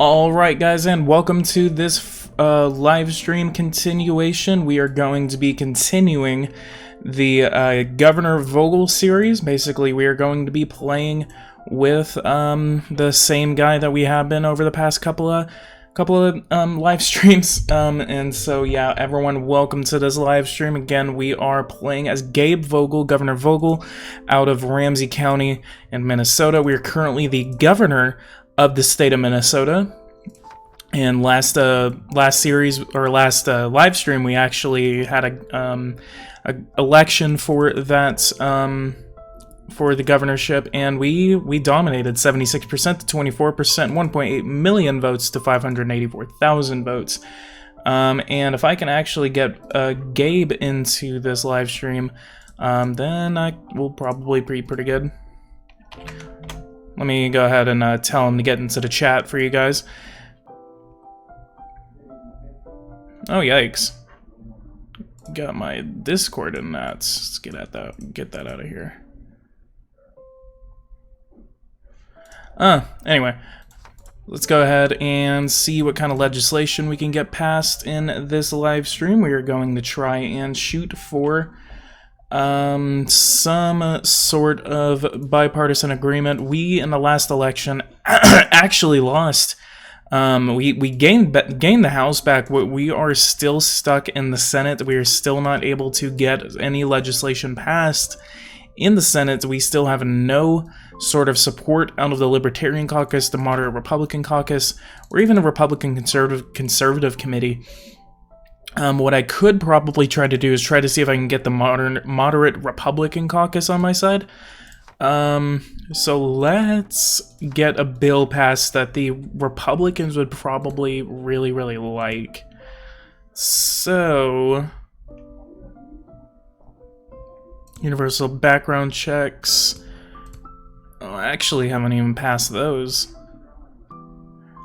Alright guys, and welcome to this live stream continuation. We are going to be continuing the Governor Vogel series. Basically, we are going to be playing with the same guy that we have been over the past couple of live streams. And so yeah, everyone, welcome to this live stream. Again, we are playing as Gabe Vogel, Governor Vogel, out of Ramsey County in Minnesota. We are currently the governor of the state of Minnesota. And last series, or last live stream, we actually had a election for that for the governorship, and we dominated 76% to 24%, 1.8 million votes to 584,000 votes. And if I can actually get Gabe into this live stream, then I will probably be pretty good. Let me go ahead and tell him to get into the chat for you guys. Oh, yikes. Got my Discord in that. Let's get that out of here. Anyway. Let's go ahead and see what kind of legislation we can get passed in this live stream. We are going to try and shoot for some sort of bipartisan agreement. We, in the last election, actually lost. We gained the House back. We are still stuck in the Senate. We are still not able to get any legislation passed in the Senate. We still have no sort of support out of the Libertarian caucus, the moderate Republican caucus, or even the Republican conservative committee. What I could probably try to do is try to see if I can get the moderate Republican caucus on my side. So let's get a bill passed that the Republicans would probably really like. So, universal background checks. Oh, I actually haven't even passed those.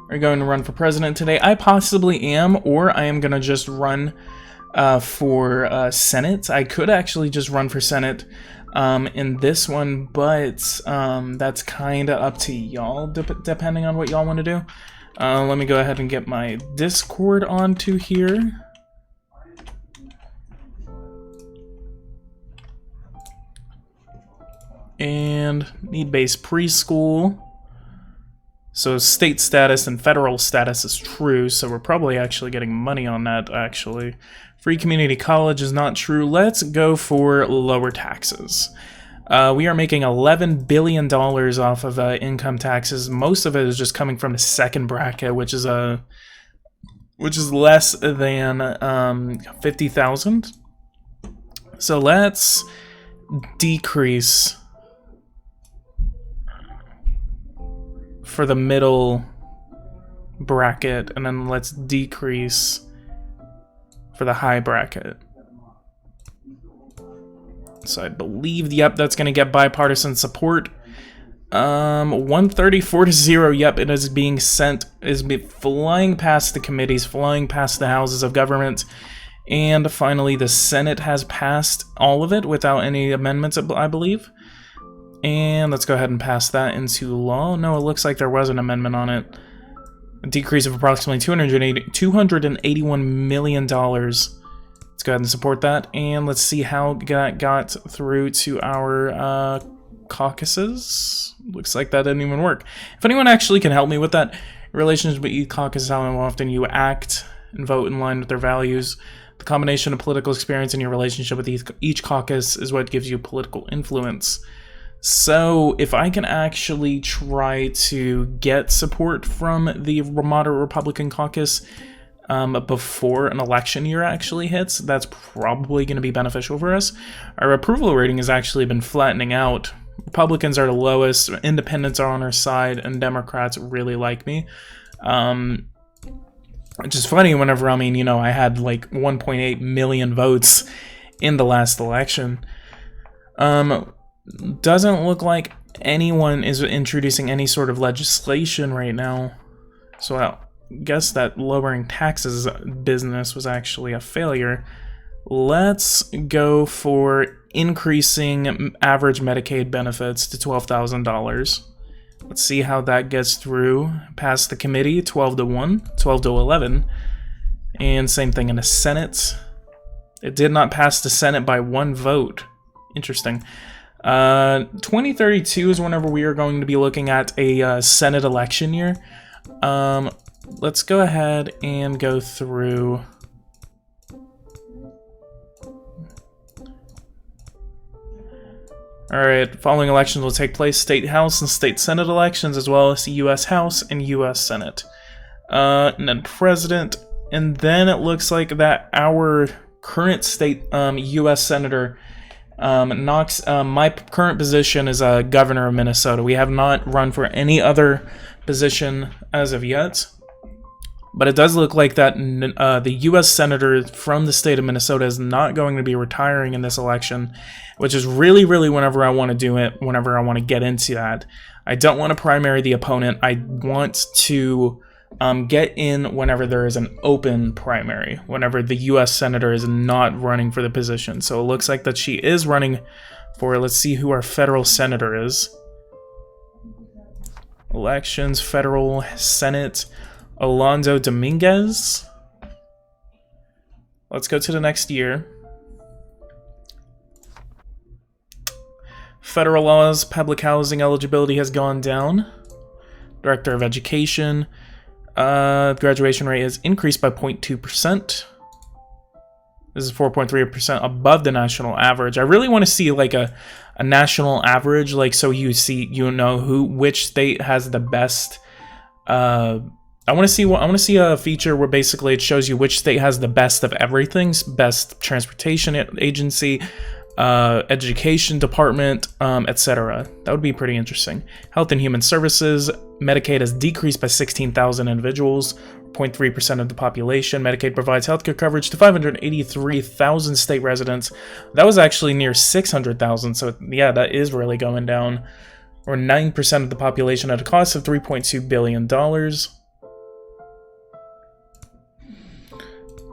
Are you going to run for president today? I possibly am, or I am going to just run for Senate. I could actually just run for Senate in this one, but that's kind of up to y'all, depending on what y'all want to do. Let me go ahead and get my Discord onto here. And need-based preschool. So state status and federal status is true, so we're probably actually getting money on that, actually. Free community college is not true. Let's go for lower taxes. We are making $11 billion off of income taxes. Most of it is just coming from the second bracket, which is less than 50,000. So let's decrease for the middle bracket, and then let's decrease for the high bracket. So I believe, yep, that's going to get bipartisan support. 134 to 0, yep, it is being sent, flying past the committees, flying past the houses of government, and finally the Senate has passed all of it without any amendments, I believe. And let's go ahead and pass that into law. No, it looks like there was an amendment on it. A decrease of approximately $281 million. Let's go ahead and support that. And let's see how that got through to our caucuses. Looks like that didn't even work. If anyone actually can help me with that, relationship with each caucus, how often you act and vote in line with their values. The combination of political experience and your relationship with each caucus is what gives you political influence. So, if I can actually try to get support from the moderate Republican caucus before an election year actually hits, that's probably going to be beneficial for us. Our approval rating has actually been flattening out. Republicans are the lowest, independents are on our side, and Democrats really like me. Which is funny whenever, I mean, you know, I had like 1.8 million votes in the last election. Doesn't look like anyone is introducing any sort of legislation right now. So I guess that lowering taxes business was actually a failure. Let's go for increasing average Medicaid benefits to $12,000. Let's see how that gets through. Past the committee, 12 to 1, 12 to 11. And same thing in the Senate. It did not pass the Senate by 1 vote. Interesting. 2032 is whenever we are going to be looking at a Senate election year. Let's go ahead and go through. Alright, following elections will take place state house and state senate elections, as well as the U.S. House and U.S. Senate. And then president, and then it looks like that our current state U.S. Senator Knox, my current position is governor of Minnesota. We have not run for any other position as of yet. But it does look like that the U.S. Senator from the state of Minnesota is not going to be retiring in this election, which is really, really whenever I want to do it, whenever I want to get into that. I don't want to primary the opponent. I want to get in whenever there is an open primary, whenever the U.S. Senator is not running for the position. So it looks like that she is running for, let's see who our federal senator is. Elections, federal Senate. Alonzo Dominguez. Let's go to the next year. Federal laws, public housing eligibility has gone down. Director of Education. Graduation rate is increased by 0.2%. This is 4.3% above the national average. I really want to see like a national average, like so you know which state has the best I want to see a feature where basically it shows you which state has the best of everything, best transportation agency, education department, etc. That would be pretty interesting. Health and Human Services, Medicaid has decreased by 16,000 individuals, 0.3% of the population. Medicaid provides healthcare coverage to 583,000 state residents. That was actually near 600,000, so yeah, that is really going down. Or 9% of the population at a cost of $3.2 billion.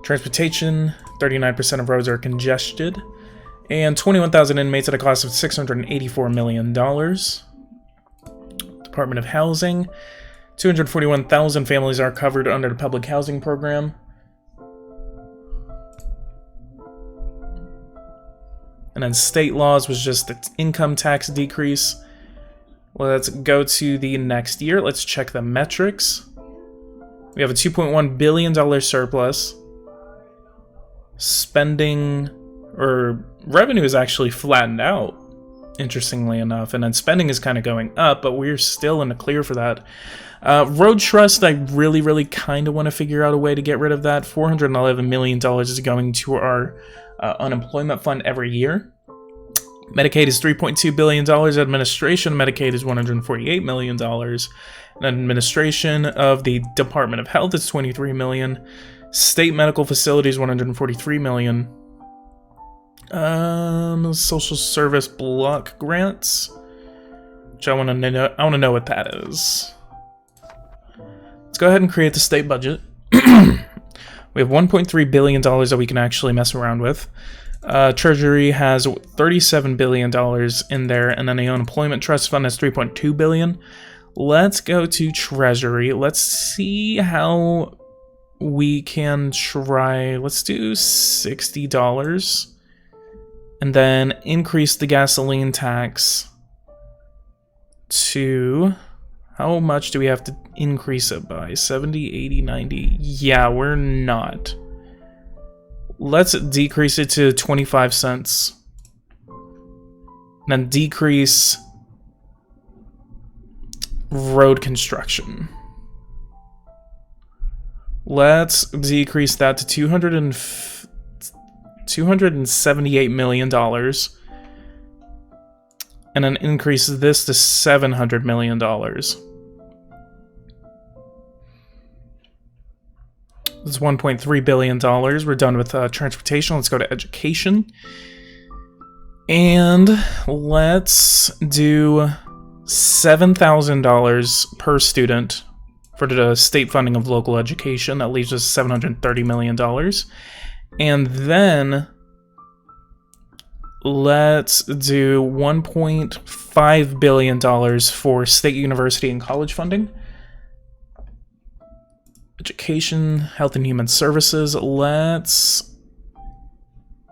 Transportation, 39% of roads are congested, and 21,000 inmates at a cost of $684 million. Department of Housing, 241,000 families are covered under the public housing program. And then state laws was just the income tax decrease. Let's go to the next year. Let's check the metrics. We have a $2.1 billion surplus. Spending or revenue is actually flattened out, interestingly enough, and then spending is kind of going up, but we're still in the clear for that. Road trust, I really kind of want to figure out a way to get rid of that. $411 million is going to our unemployment fund every year. Medicaid is $3.2 billion. Administration Medicaid is $148 million. And administration of the Department of Health is $23 million. State medical facilities, $143 million. Social service block grants, which I want to know. I want to know what that is. Let's go ahead and create the state budget. We have $1.3 billion that we can actually mess around with. Treasury has $37 billion in there, and then the unemployment trust fund has $3.2 billion. Let's go to Treasury. Let's see how we can try. Let's do $60 and then increase the gasoline tax to, how much do we have to increase it by? 70, 80, 90. Yeah, we're not. Let's decrease it to 25 cents. Then decrease road construction. Let's decrease that to $278 million. And then increase this to $700 million. It's $1.3 billion. We're done with transportation. Let's go to education. And let's do $7,000 per student for the state funding of local education. That leaves us $730 million. And then let's do $1.5 billion for state university and college funding. Education, health and human services, let's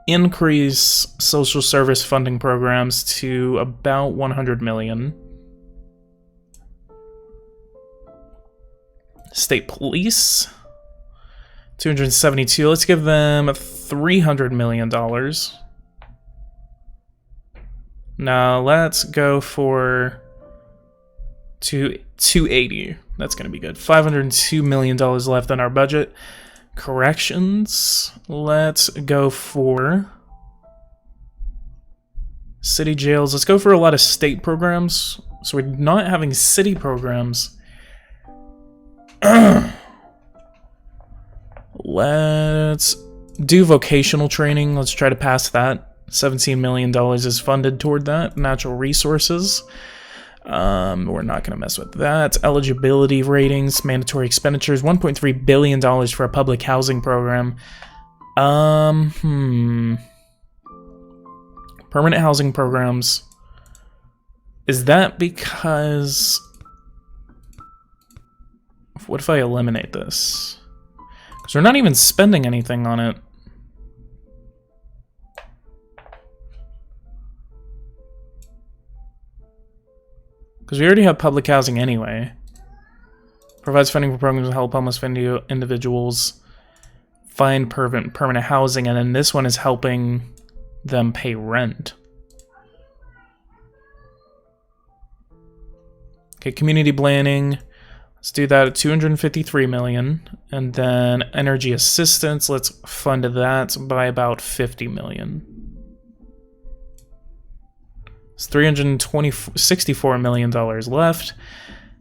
increase social service funding programs to about 100 million. State police, 272. Let's give them $300 million. Now let's go for 280. That's going to be good. $502 million left in our budget. Corrections. Let's go for city jails. Let's go for a lot of state programs. So we're not having city programs. Let's do vocational training. Let's try to pass that. $17 million is funded toward that. Natural resources. We're not going to mess with that. Eligibility ratings, mandatory expenditures, $1.3 billion for a public housing program. Permanent housing programs. Is that because... What if I eliminate this? Because we're not even spending anything on it. Because we already have public housing anyway. Provides funding for programs to help homeless individuals find permanent housing, and then this one is helping them pay rent. Okay, community planning. Let's do that at 253 million. And then energy assistance, let's fund that by about 50 million. It's $64 million left.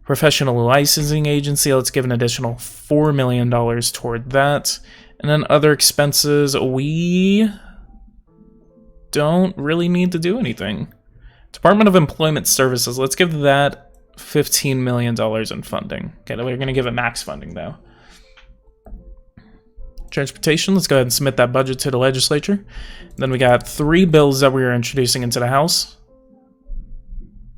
Professional licensing agency, let's give an additional $4 million toward that. And then other expenses, we don't really need to do anything. Department of Employment Services, let's give that $15 million in funding. Okay, we're going to give it max funding, though. Transportation, let's go ahead and submit that budget to the legislature. Then we got 3 bills that we are introducing into the House.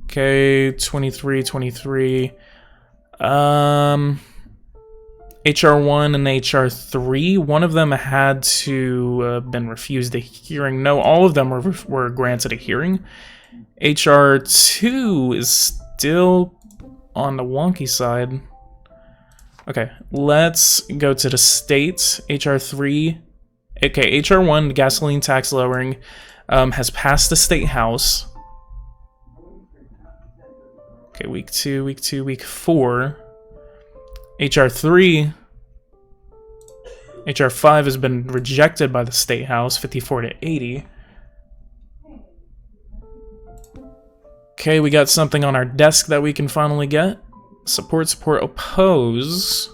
Okay, 23. HR1 and HR3, one of them had to have been refused a hearing. No, all of them were granted a hearing. HR2 is still on the wonky side. Okay, let's go to the states. HR3. Okay, HR1, the gasoline tax lowering, has passed the state house. Okay, week 2, week 4. HR3. HR5 has been rejected by the state house, 54 to 80. Okay, we got something on our desk that we can finally get. Support, oppose.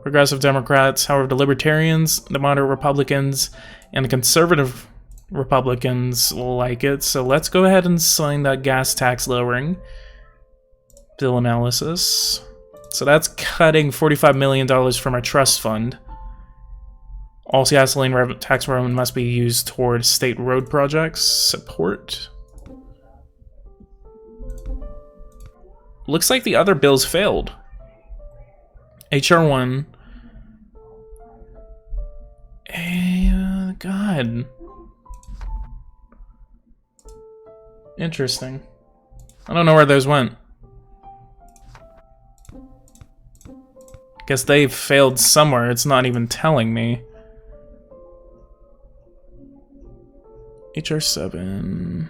Progressive Democrats, however, the Libertarians, the moderate Republicans, and the conservative Republicans like it. So let's go ahead and sign that gas tax lowering bill analysis. So that's cutting $45 million from our trust fund. All gasoline tax revenue must be used towards state road projects. Support. Looks like the other bills failed. HR1. God. Interesting. I don't know where those went. Guess they failed somewhere. It's not even telling me. HR7.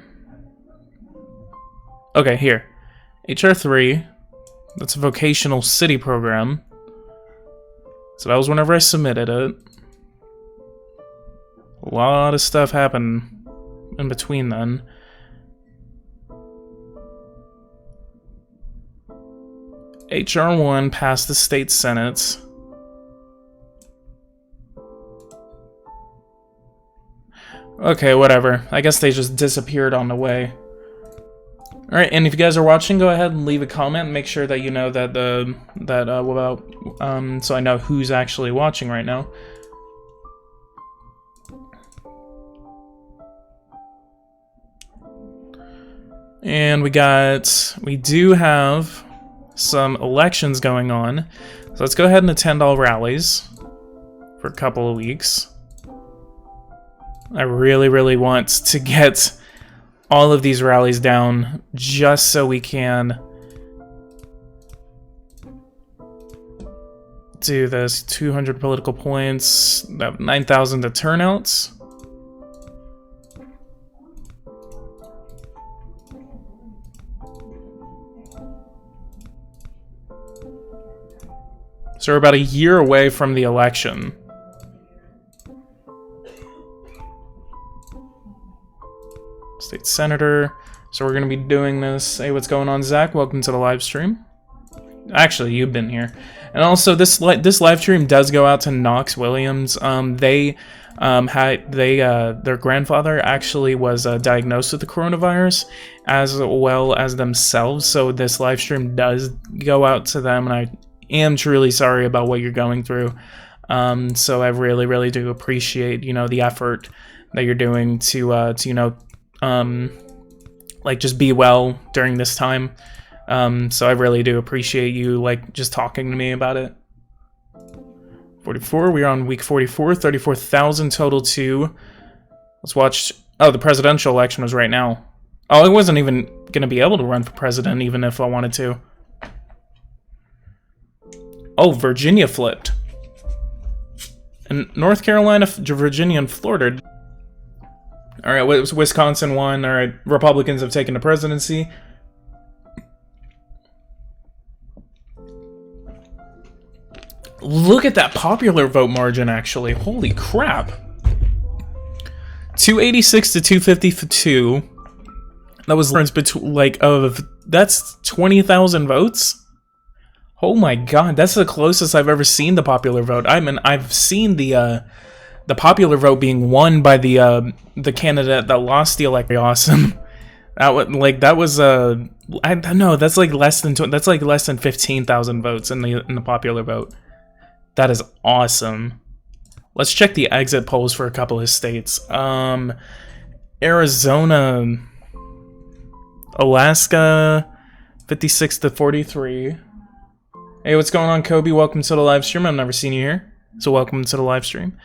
Okay, here. HR3. That's a vocational city program. So that was whenever I submitted it. A lot of stuff happened in between then. HR1 passed the state senate. Okay, whatever. I guess they just disappeared on the way. Alright, and if you guys are watching, go ahead and leave a comment. Make sure that you know that so I know who's actually watching right now. And we do have some elections going on. So let's go ahead and attend all rallies for a couple of weeks. I really, really want to get all of these rallies down just so we can do this. 200 political points, 9,000 to turnouts. So we're about a year away from the election. State Senator. So we're going to be doing this. Hey, what's going on, Zach? Welcome to the live stream. Actually, you've been here. And also, this live stream does go out to Knox Williams. Their grandfather actually was diagnosed with the coronavirus, as well as themselves. So this live stream does go out to them, and I am truly sorry about what you're going through. So I really, really do appreciate, the effort that you're doing to like, just be well during this time. So I really do appreciate you, like, just talking to me about it. 44, we're on week 44, 34,000 total to, let's watch, oh, the presidential election was right now. Oh, I wasn't even going to be able to run for president, even if I wanted to. Oh, Virginia flipped. And North Carolina, Virginia, and Florida. All right, Wisconsin won. All right, Republicans have taken the presidency. Look at that popular vote margin, actually. Holy crap. 286 to 252. That was the difference between, like, that's 20,000 votes? Oh my god, that's the closest I've ever seen the popular vote. I mean, I've seen the popular vote being won by the candidate that lost the election. Awesome. I don't know, that's like less than 15,000 votes in the popular vote. That is awesome. Let's check the exit polls for a couple of states. Arizona, Alaska, 56 to 43. Hey, what's going on, Kobe? Welcome to the live stream. I've never seen you here, so welcome to the live stream.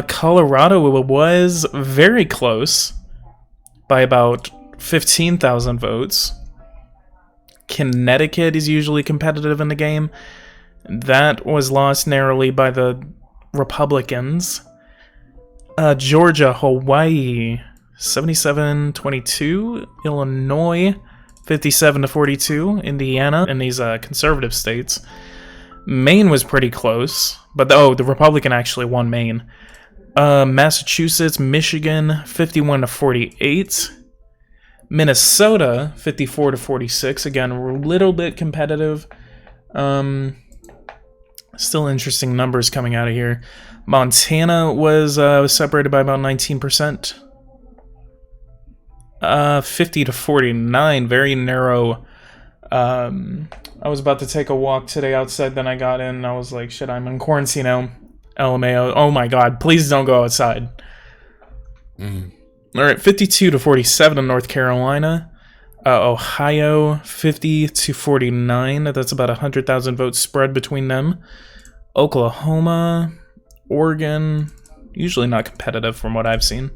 Colorado was very close by about 15,000 votes. Connecticut is usually competitive in the game. That was lost narrowly by the Republicans. Georgia, Hawaii, 77-22. Illinois, 57 to 42. Indiana, in these conservative states. Maine was pretty close, but the Republican actually won Maine. Massachusetts, Michigan, 51 to 48. Minnesota, 54 to 46. Again, a little bit competitive. Still interesting numbers coming out of here. Montana was separated by about 19%. 50 to 49, very narrow. I was about to take a walk today outside, then I got in, and I was like, shit, I'm in quarantine now. LMAO. Oh my god, please don't go outside. Alright, 52 to 47 in North Carolina. Ohio, 50 to 49. That's about 100,000 votes spread between them. Oklahoma, Oregon, usually not competitive from what I've seen.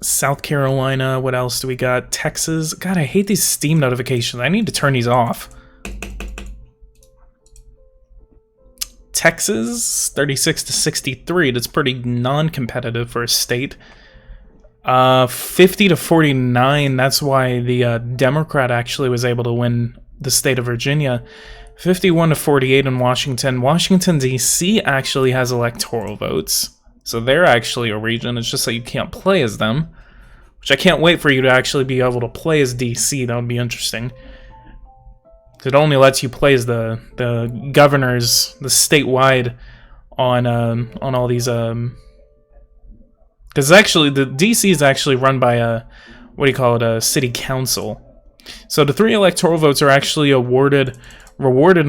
South Carolina, what else do we got? Texas. God, I hate these Steam notifications. I need to turn these off. Texas, 36 to 63. That's pretty non-competitive for a state. 50 to 49. That's why the Democrat actually was able to win the state of Virginia. 51 to 48 in Washington. Washington, D.C. actually has electoral votes. So they're actually a region. It's just that you can't play as them. Which I can't wait for you to actually be able to play as D.C. That would be interesting. It only lets you play as the governors, the statewide, on all these because actually the DC is actually run by a a city council. So the 3 electoral votes are actually rewarded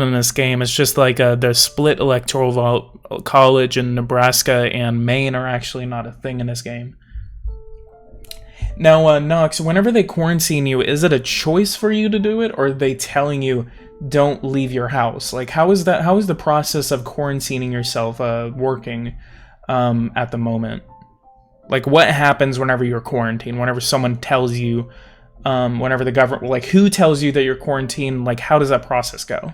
in this game. It's just like the split electoral vote. College in Nebraska and Maine are actually not a thing in this game. Now, Knox, whenever they quarantine you, is it a choice for you to do it, or are they telling you don't leave your house? Like, how is that? How is the process of quarantining yourself working at the moment? Like, what happens whenever you're quarantined? Whenever someone tells you, whenever the government, like, who tells you that you're quarantined? Like, how does that process go?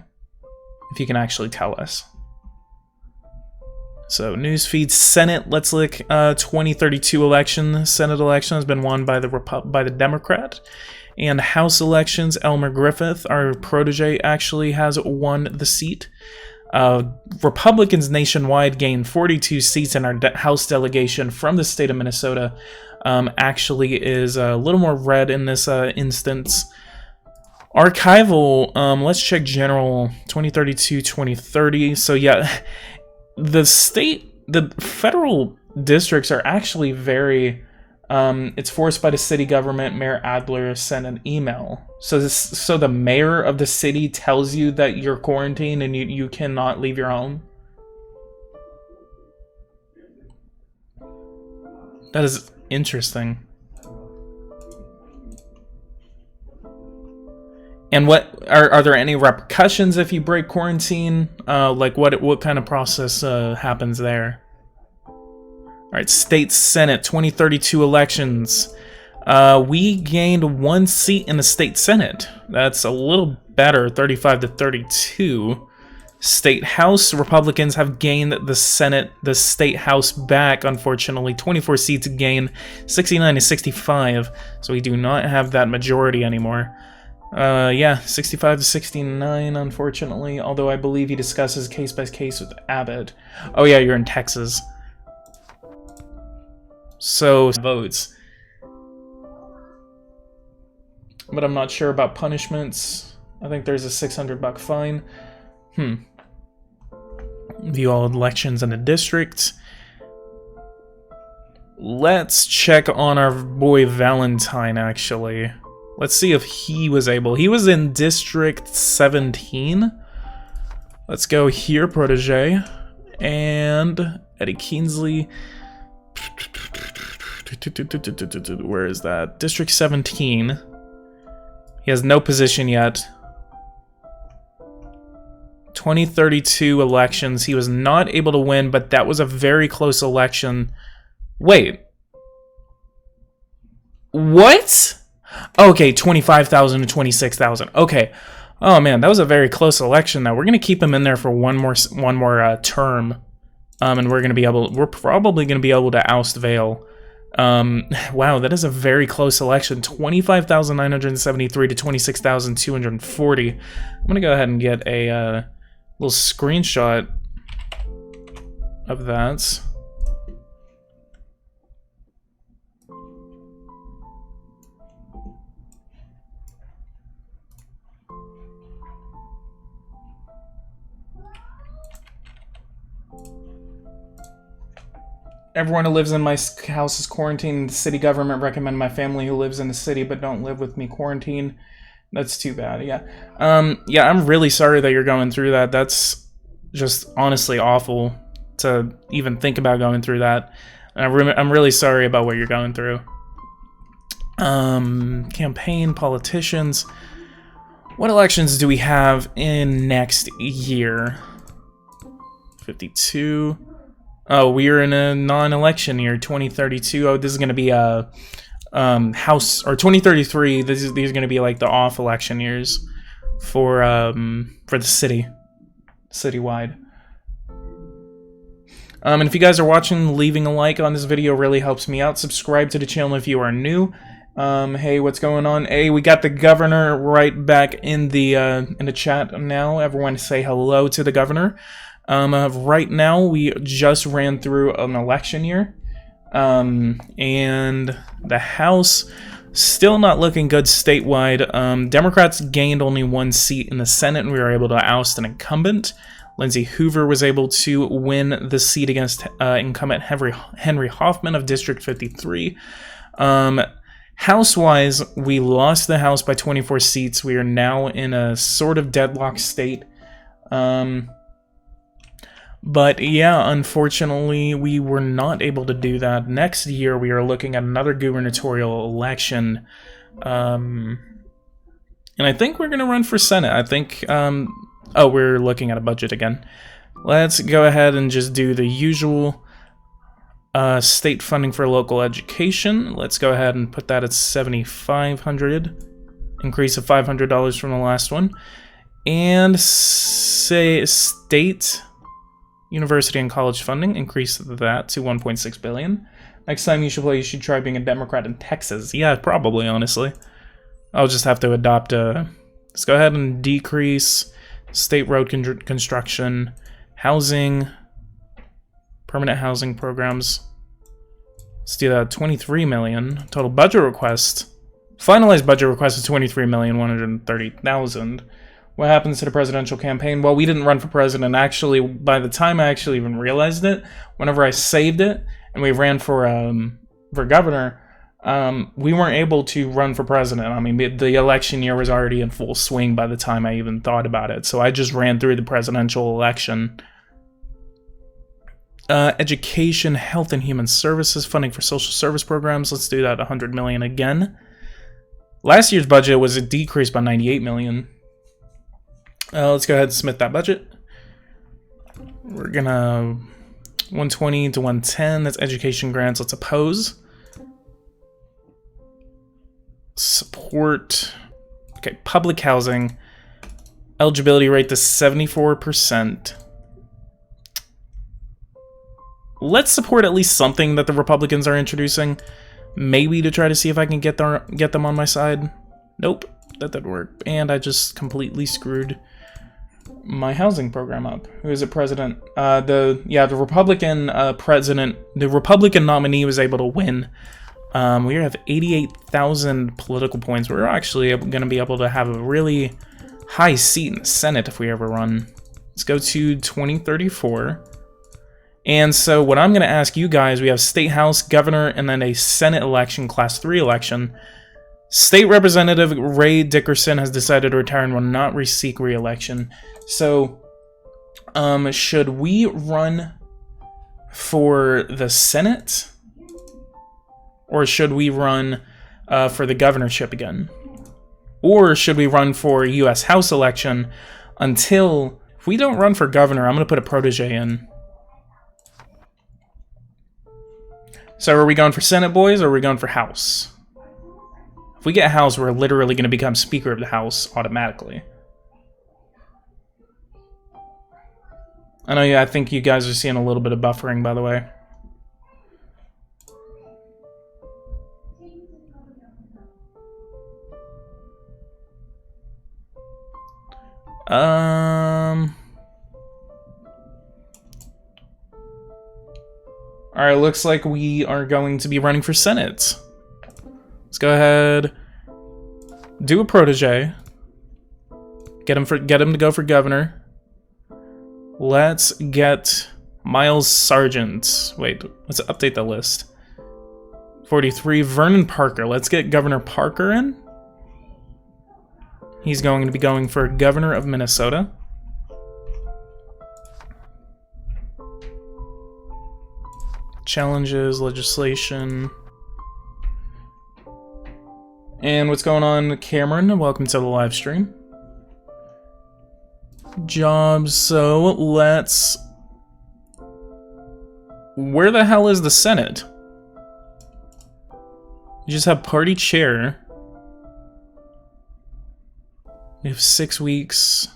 If you can actually tell us. So, newsfeed, Senate, let's look, 2032 election. Senate election has been won by the Democrat. And House elections, Elmer Griffith, our protege, actually has won the seat. Republicans nationwide gained 42 seats, and our House delegation from the state of Minnesota actually is a little more red in this instance. Archival, let's check general 2032-2030. So yeah, the federal districts are actually very, it's forced by the city government. Mayor Adler sent an email. So the mayor of the city tells you that you're quarantined and you cannot leave your home. That is interesting. And what are there any repercussions if you break quarantine? Like what kind of process happens there? All right, State Senate 2032 elections. We gained 1 seat in the State Senate. That's a little better, 35-32. State House, Republicans have gained the State House back, unfortunately. 24 seats gained, 69-65. So we do not have that majority anymore. Yeah, 65-69, unfortunately. Although I believe he discusses case by case with Abbott. Oh yeah, you're in Texas. So, votes. But I'm not sure about punishments. I think there's a $600 fine. View all elections in the district. Let's check on our boy Valentine, actually. Let's see if he was able. He was in District 17. Let's go here, protege. And Eddie Keensley. Where is that? District 17. He has no position yet. 2032 elections. He was not able to win, but that was a very close election. Wait. What? Okay, 25,000 to 26,000. Okay. Oh man, that was a very close election. Now we're gonna keep him in there for one more term, and we're probably gonna be able to oust Vale. Wow, that is a very close election. 25,973 to 26,240. I'm gonna go ahead and get a little screenshot of that. Everyone who lives in my house is quarantined. The city government recommend my family who lives in the city but don't live with me quarantine. That's too bad, yeah. Yeah, I'm really sorry that you're going through that. That's just honestly awful to even think about going through that. And I'm really sorry about what you're going through. Campaign, politicians. What elections do we have in next year? 52. Oh, we're in a non-election year, 2032. Oh, this is going to be a House, or 2033. These are going to be like the off-election years for the citywide. And if you guys are watching, leaving a like on this video really helps me out. Subscribe to the channel if you are new. Hey, what's going on? Hey, we got the governor right back in the chat now. Everyone say hello to the governor. Right now, we just ran through an election year, and the House still not looking good statewide. Democrats gained only 1 seat in the Senate, and we were able to oust an incumbent. Lindsay Hoover was able to win the seat against incumbent Henry Hoffman of District 53. House-wise, we lost the House by 24 seats. We are now in a sort of deadlock state. But yeah, unfortunately, we were not able to do that. Next year, we are looking at another gubernatorial election. And I think we're going to run for Senate. I think, oh, we're looking at a budget again. Let's go ahead and just do the usual state funding for local education. Let's go ahead and put that at $7,500. Increase of $500 from the last one. And say state, university, and college funding. Increase that to $1.6 billion. Next time you should try being a Democrat in Texas. Yeah, probably, honestly. I'll just have to adopt a... Let's go ahead and decrease state road construction, housing, permanent housing programs. Let's do that. 23 million. Total budget request. Finalized budget request is 23,130,000. What happens to the presidential campaign? Well, we didn't run for president. Actually, by the time I actually even realized it, whenever I saved it and we ran for governor, we weren't able to run for president. I mean, the election year was already in full swing by the time I even thought about it. So I just ran through the presidential election. Education, health, and human services, funding for social service programs. Let's do that. 100 million again. Last year's budget was a decrease by 98 million. Let's go ahead and submit that budget. We're gonna 120 to 110. That's education grants. Let's oppose. Support. Okay, public housing. Eligibility rate to 74%. Let's support at least something that the Republicans are introducing. Maybe to try to see if I can get them on my side. Nope, that didn't work. And I just completely screwed my housing program up. Who is it, president? The Republican president, the Republican nominee was able to win. We have 88,000 political points. We're actually going to be able to have a really high seat in the Senate if we ever run. Let's go to 2034. And so what I'm going to ask you guys, we have State House, Governor, and then a Senate election, Class 3 election. State Representative Ray Dickerson has decided to retire and will not seek re-election. So, should we run for the Senate? Or should we run for the governorship again? Or should we run for a U.S. House election until... If we don't run for governor, I'm going to put a protege in. So are we going for Senate, boys, or are we going for House? If we get House, we're literally going to become Speaker of the House automatically. I know, yeah, I think you guys are seeing a little bit of buffering, by the way. Alright, looks like we are going to be running for Senate. Let's go ahead, do a protege. Get him to go for governor. Let's get Miles Sargent. Wait, let's update the list. 43, Vernon Parker. Let's get Governor Parker in. He's going to be going for governor of Minnesota. Challenges, legislation. And what's going on, Cameron? Welcome to the live stream. Jobs, so let's... Where the hell is the Senate? You just have party chair. We have 6 weeks.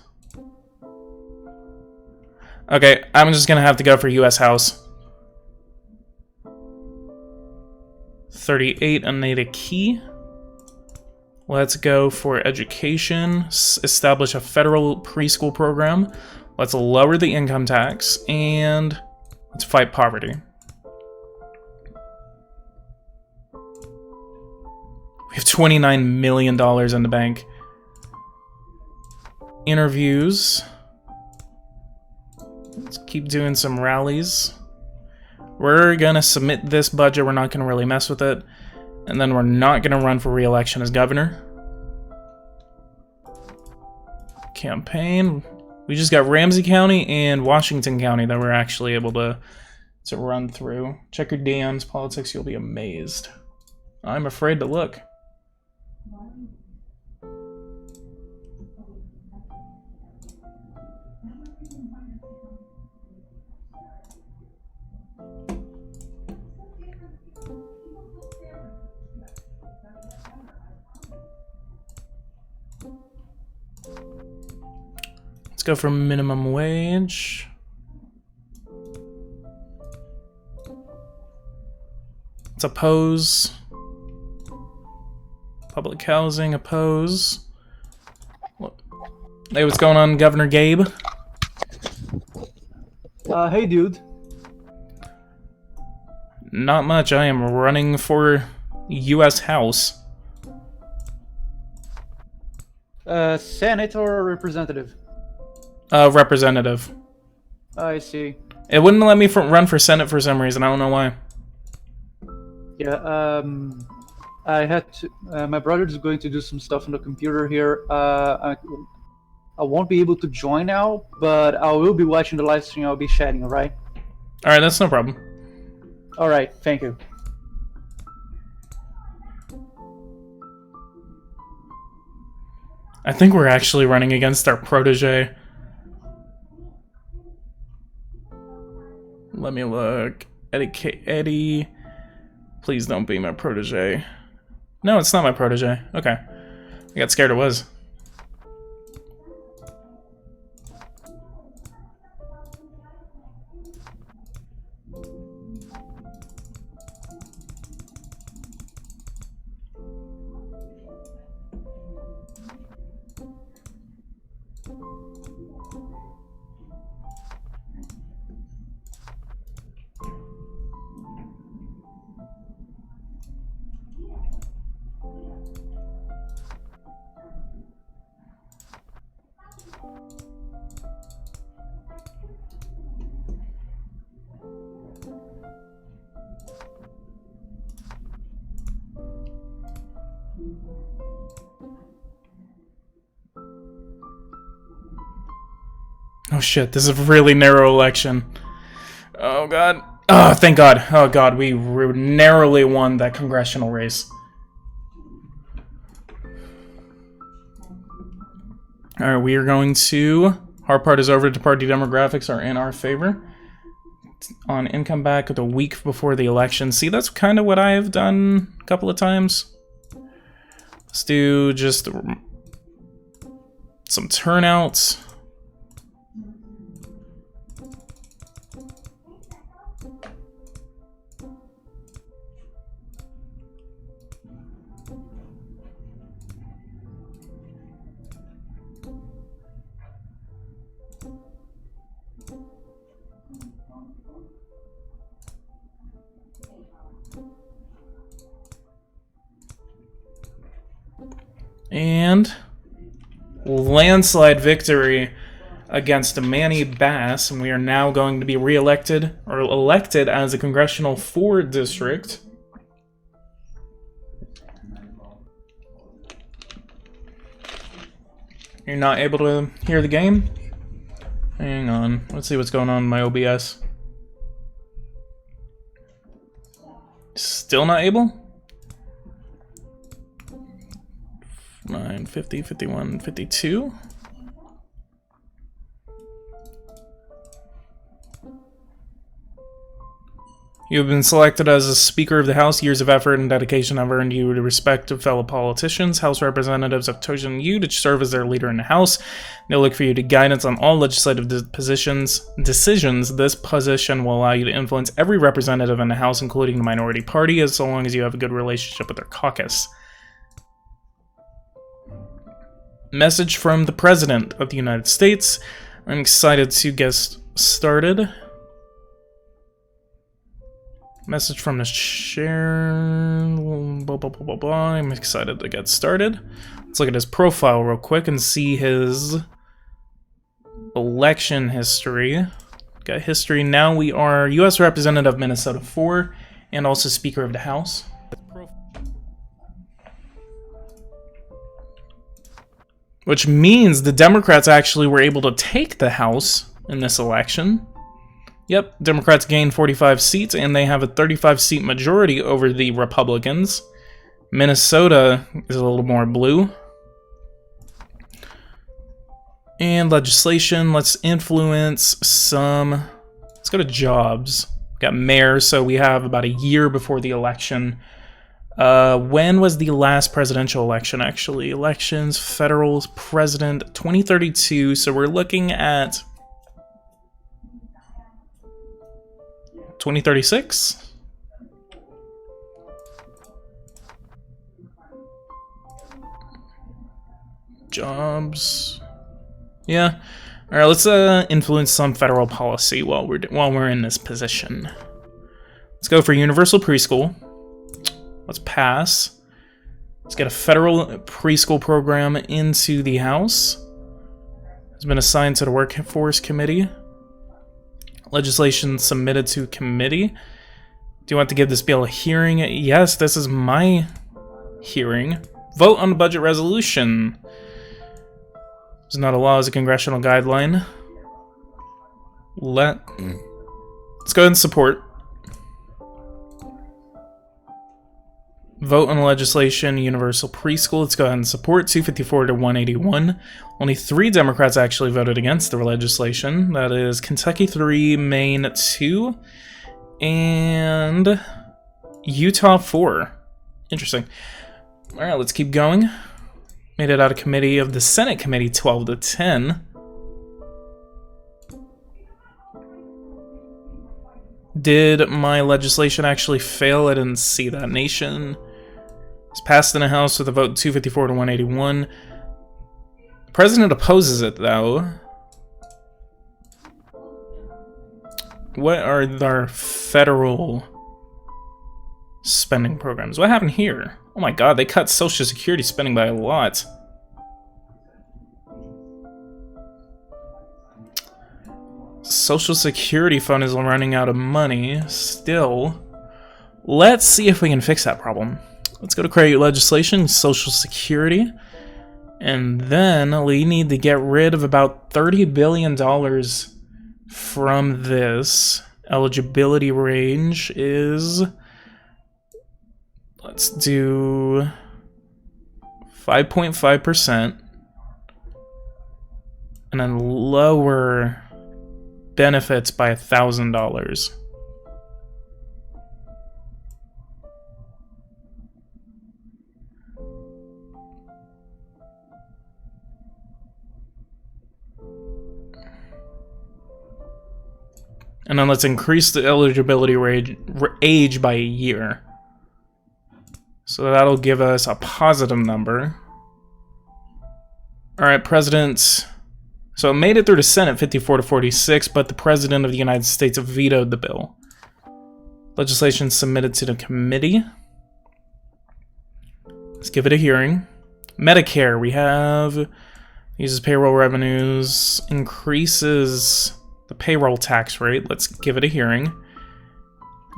Okay, I'm just gonna have to go for U.S. House. 38, Anita Key. Let's go for education. Establish a federal preschool program. Let's lower the income tax. And let's fight poverty. We have $29 million in the bank. Interviews. Let's keep doing some rallies. We're gonna submit this budget. We're not gonna really mess with it. And then we're not gonna run for re-election as governor. Campaign. We just got Ramsey County and Washington County that we're actually able to run through. Check your DMs, politics, you'll be amazed. I'm afraid to look. Let's go for minimum wage. Let's oppose. Public housing, oppose. Hey, what's going on, Governor Gabe? Hey, dude. Not much. I am running for U.S. House. Senate or representative? Representative. I see. It wouldn't let me run for Senate for some reason. I don't know why. Yeah, I had to, my brother is going to do some stuff on the computer here. I won't be able to join now, but I will be watching the live stream. I'll be chatting, alright? Alright, that's no problem. Alright, thank you. I think we're actually running against our protege. Let me look. Eddie. Please don't be my protege. No, it's not my protege. Okay. I got scared it was. Oh shit, this is a really narrow election. Oh god. Oh, thank god. Oh god, we narrowly won that congressional race. Alright, we are going to... Hard part is over. The party demographics are in our favor. On income back the week before the election. See, that's kind of what I have done a couple of times. Let's do just some turnouts. And landslide victory against Manny Bass, and we are now going to be re-elected, or elected as a Congressional 4 district. You're not able to hear the game? Hang on, let's see what's going on in my OBS. Still not able? 9, 50, 51, 52. You have been selected as a Speaker of the House. Years of effort and dedication have earned you the respect of fellow politicians. House representatives have chosen you to serve as their leader in the House. They'll look for you to guidance on all legislative decisions. This position will allow you to influence every representative in the House, including the minority party, as long as you have a good relationship with their caucus. Message from the President of the United States. I'm excited to get started. Message from the chair. Blah, blah, blah, blah, blah. I'm excited to get started. Let's look at his profile real quick and see his election history. Got history. Now we are U.S. Representative of Minnesota 4 and also Speaker of the House. which means the Democrats actually were able to take the House in this election. Yep, Democrats gained 45 seats, and they have a 35-seat majority over the Republicans. Minnesota is a little more blue. And legislation, let's influence some... Let's go to jobs. Got mayor, so we have about a year before the election. When was the last presidential election, actually? Elections, federal president, 2032, so we're looking at 2036? Jobs. Yeah. All right, let's influence some federal policy while we're in this position. Let's go for universal preschool. Let's pass. Let's get a federal preschool program into the House. It's been assigned to the Workforce Committee. Legislation submitted to committee. Do you want to give this bill a hearing? Yes, this is my hearing. Vote on the budget resolution. It's not a law, it's a congressional guideline. Let's go ahead and support. Vote on the legislation, universal preschool. Let's go ahead and support. 254 to 181. Only 3 Democrats actually voted against the legislation. That is Kentucky 3, Maine 2, and Utah 4. Interesting. All right, let's keep going. Made it out of committee of the Senate committee 12 to 10. Did my legislation actually fail? I didn't see that. Nation is passed in the House with a vote 254 to 181. The president opposes it, though. What are our federal spending programs? What happened here? Oh my god, they cut Social Security spending by a lot. Social Security fund is running out of money still. Let's see if we can fix that problem. Let's go to create legislation, Social Security. And then we need to get rid of about $30 billion from this. Eligibility range is... Let's do 5.5%. And then lower benefits by $1,000. And then let's increase the eligibility age by a year. So that'll give us a positive number. All right, President. So it made it through the Senate 54 to 46, but the President of the United States vetoed the bill. Legislation submitted to the committee. Let's give it a hearing. Medicare, we have uses payroll revenues, increases the payroll tax rate. Let's give it a hearing.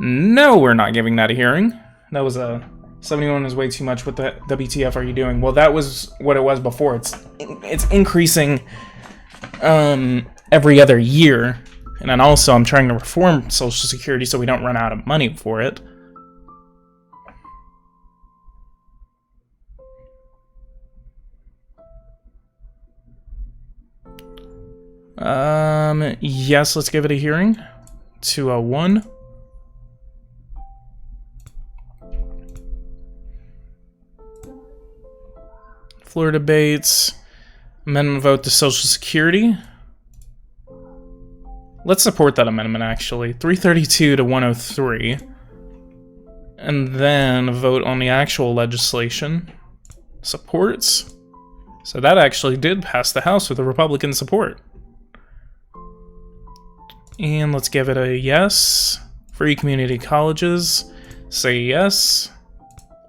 No, we're not giving that a hearing. That was a 71 is way too much. What the WTF are you doing? Well, that was what it was before. It's increasing every other year. And then also I'm trying to reform Social Security so we don't run out of money for it. Yes, let's give it a hearing. 201. Floor debates. Amendment vote to Social Security. Let's support that amendment, actually. 332 to 103. And then vote on the actual legislation. Supports. So that actually did pass the House with the Republican support. And let's give it a yes. Free community colleges. Say yes.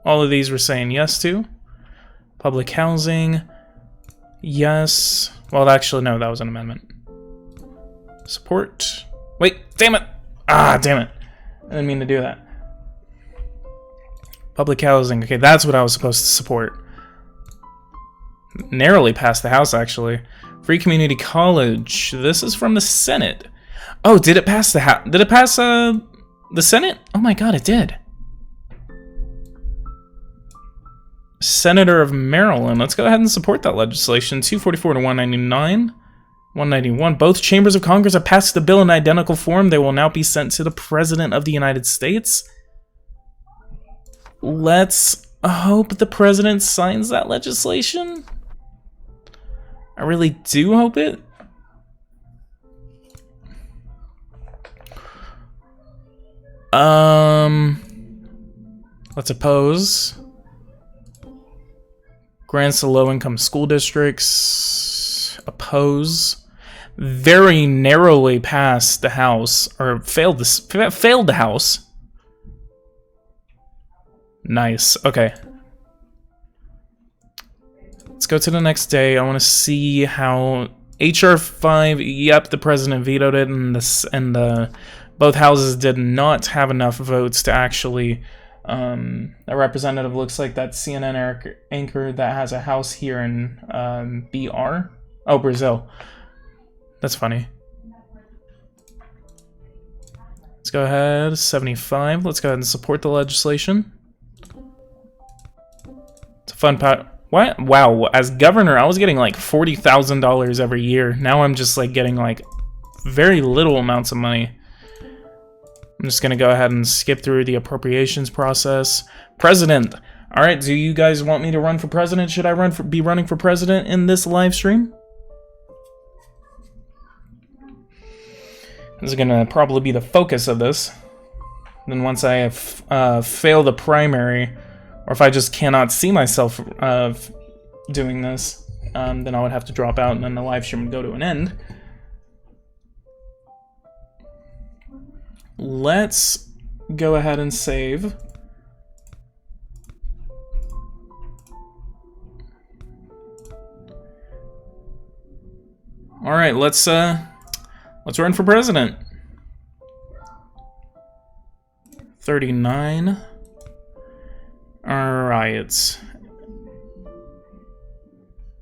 All of these we're saying yes to. Public housing. Yes. Well, actually, no, that was an amendment. Support. Wait, damn it. Ah, damn it. I didn't mean to do that. Public housing. Okay, that's what I was supposed to support. Narrowly passed the House, actually. Free Community College. This is from the Senate. Oh, did it pass the House? Did it pass the Senate? Oh my god, it did. Senator of Maryland. Let's go ahead and support that legislation. 244 to 199. 191. Both chambers of Congress have passed the bill in identical form. They will now be sent to the President of the United States. Let's hope the President signs that legislation. I really do hope it. Let's oppose. Grants to low-income school districts. Oppose. Very narrowly passed the House, or failed the House. Nice. Okay. Let's go to the next day. I want to see how HR 5. Yep, the president vetoed it, and both houses did not have enough votes to actually. A representative looks like that CNN anchor that has a house here in BR. Oh, Brazil. That's funny. Let's go ahead. 75. Let's go ahead and support the legislation. It's a fun part. What? Wow. As governor, I was getting like $40,000 every year. Now I'm just like getting like very little amounts of money. I'm just going to go ahead and skip through the appropriations process. President. All right. Do you guys want me to run for president? Should I be running for president in this live stream? This is going to probably be the focus of this. Then once I fail the primary, or if I just cannot see myself doing this, then I would have to drop out and then the live stream would go to an end. Let's go ahead and save. All right, let's run for president. 39. All right.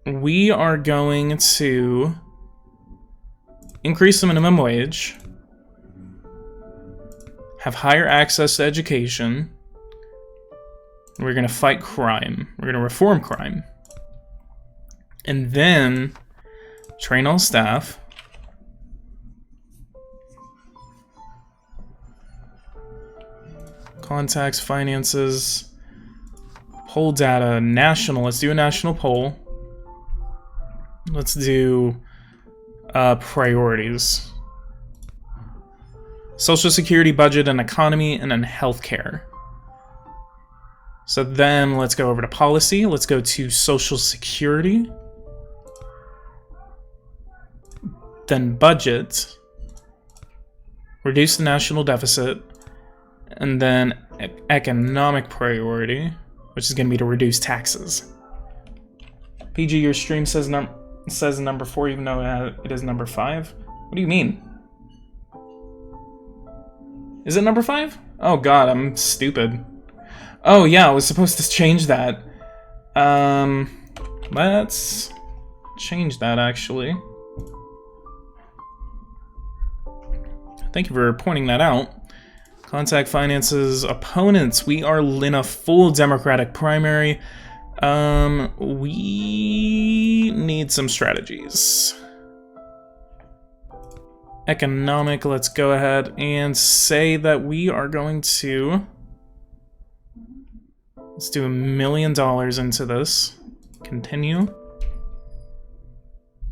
We are going to increase the minimum wage. Have higher access to education. We're going to fight crime. We're going to reform crime. And then train all staff. Contacts, finances, poll data, national. Let's do a national poll. Let's do priorities. Social Security, budget, and economy, and then healthcare. So then let's go over to policy. Let's go to Social Security. Then budget. Reduce the national deficit. And then economic priority, which is going to be to reduce taxes. PG, your stream says number 4, even though it is number 5. What do you mean? Is it number 5? Oh god, I'm stupid. Oh yeah, I was supposed to change that. Let's change that actually. Thank you for pointing that out. Contact finances, opponents. We are in a full Democratic primary. We need some strategies. Economic, let's go ahead and say that we are going to... Let's do $1 million into this. Continue.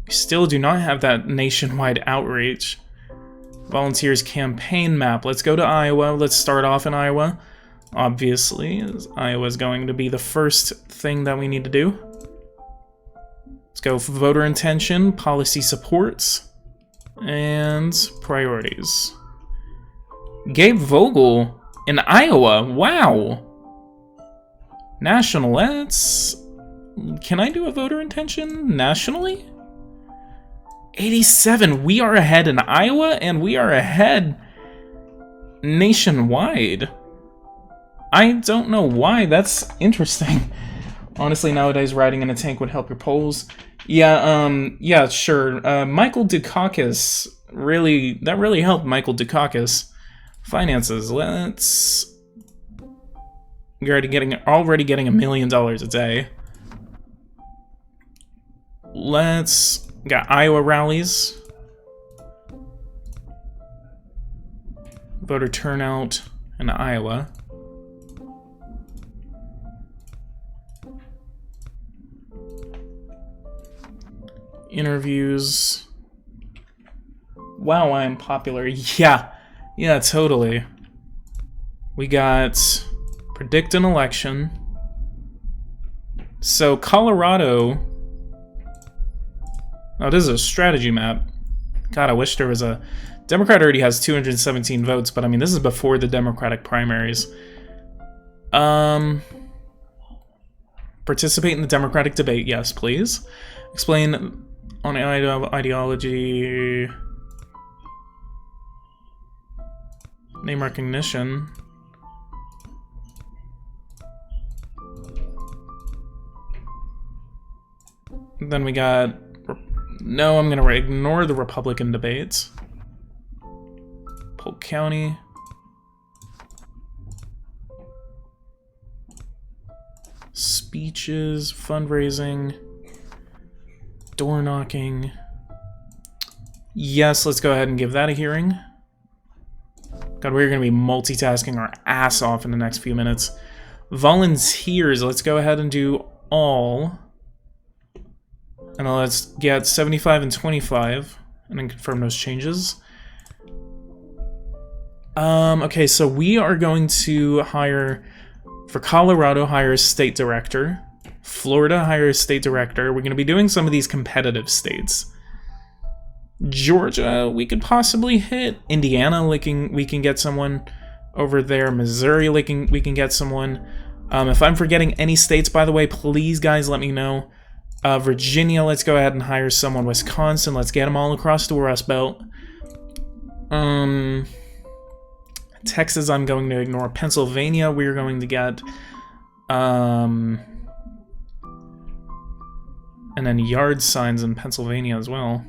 We still do not have that nationwide outreach. Volunteers campaign map. Let's go to Iowa. Let's start off in Iowa. Obviously, Iowa is going to be the first thing that we need to do. Let's go for voter intention, policy supports, and priorities. Gabe Vogel in Iowa. Wow. National. Can I do a voter intention nationally? 87. We are ahead in Iowa, and we are ahead nationwide. I don't know why. That's interesting. Honestly, nowadays riding in a tank would help your polls. Yeah, sure. Michael Dukakis, that really helped Michael Dukakis. Finances, you're already getting $1 million a day. Got Iowa rallies. Voter turnout in Iowa. Interviews. Wow, I am popular. Yeah, totally. We got predict an election. So Colorado. Oh, this is a strategy map. God, I wish there was a... Democrat already has 217 votes, but I mean, this is before the Democratic primaries. Participate in the Democratic debate, yes, please. Explain on ideology... Name recognition. Then we got... No, I'm gonna ignore the Republican debates. Polk County. Speeches, fundraising, door knocking. Yes, let's go ahead and give that a hearing. God, we're gonna be multitasking our ass off in the next few minutes. Volunteers, let's go ahead and do all. And let's get 75 and 25, and then confirm those changes. Okay, so we are going to hire, for Colorado, hire a state director. Florida, hire a state director. We're going to be doing some of these competitive states. Georgia, we could possibly hit. Indiana, we can get someone over there. Missouri, we can get someone. If I'm forgetting any states, by the way, please, guys, let me know. Virginia, let's go ahead and hire someone. Wisconsin, let's get them all across the Rust Belt. Texas, I'm going to ignore. Pennsylvania, we're going to get. And then yard signs in Pennsylvania as well.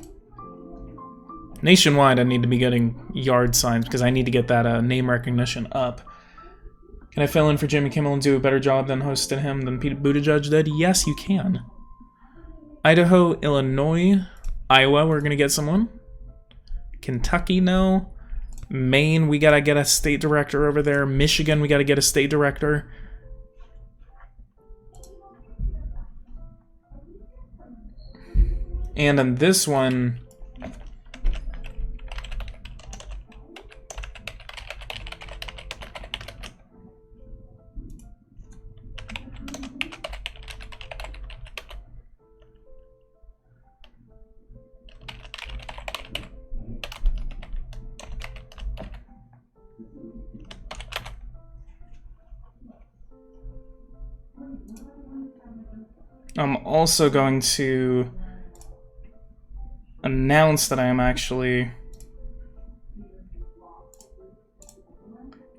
Nationwide, I need to be getting yard signs because I need to get that name recognition up. Can I fill in for Jimmy Kimmel and do a better job than hosting him than Pete Buttigieg did? Yes, you can. Idaho, Illinois, Iowa, we're going to get someone. Kentucky, no. Maine, we got to get a state director over there. Michigan, we got to get a state director. And on this one... I'm also going to announce that I am actually...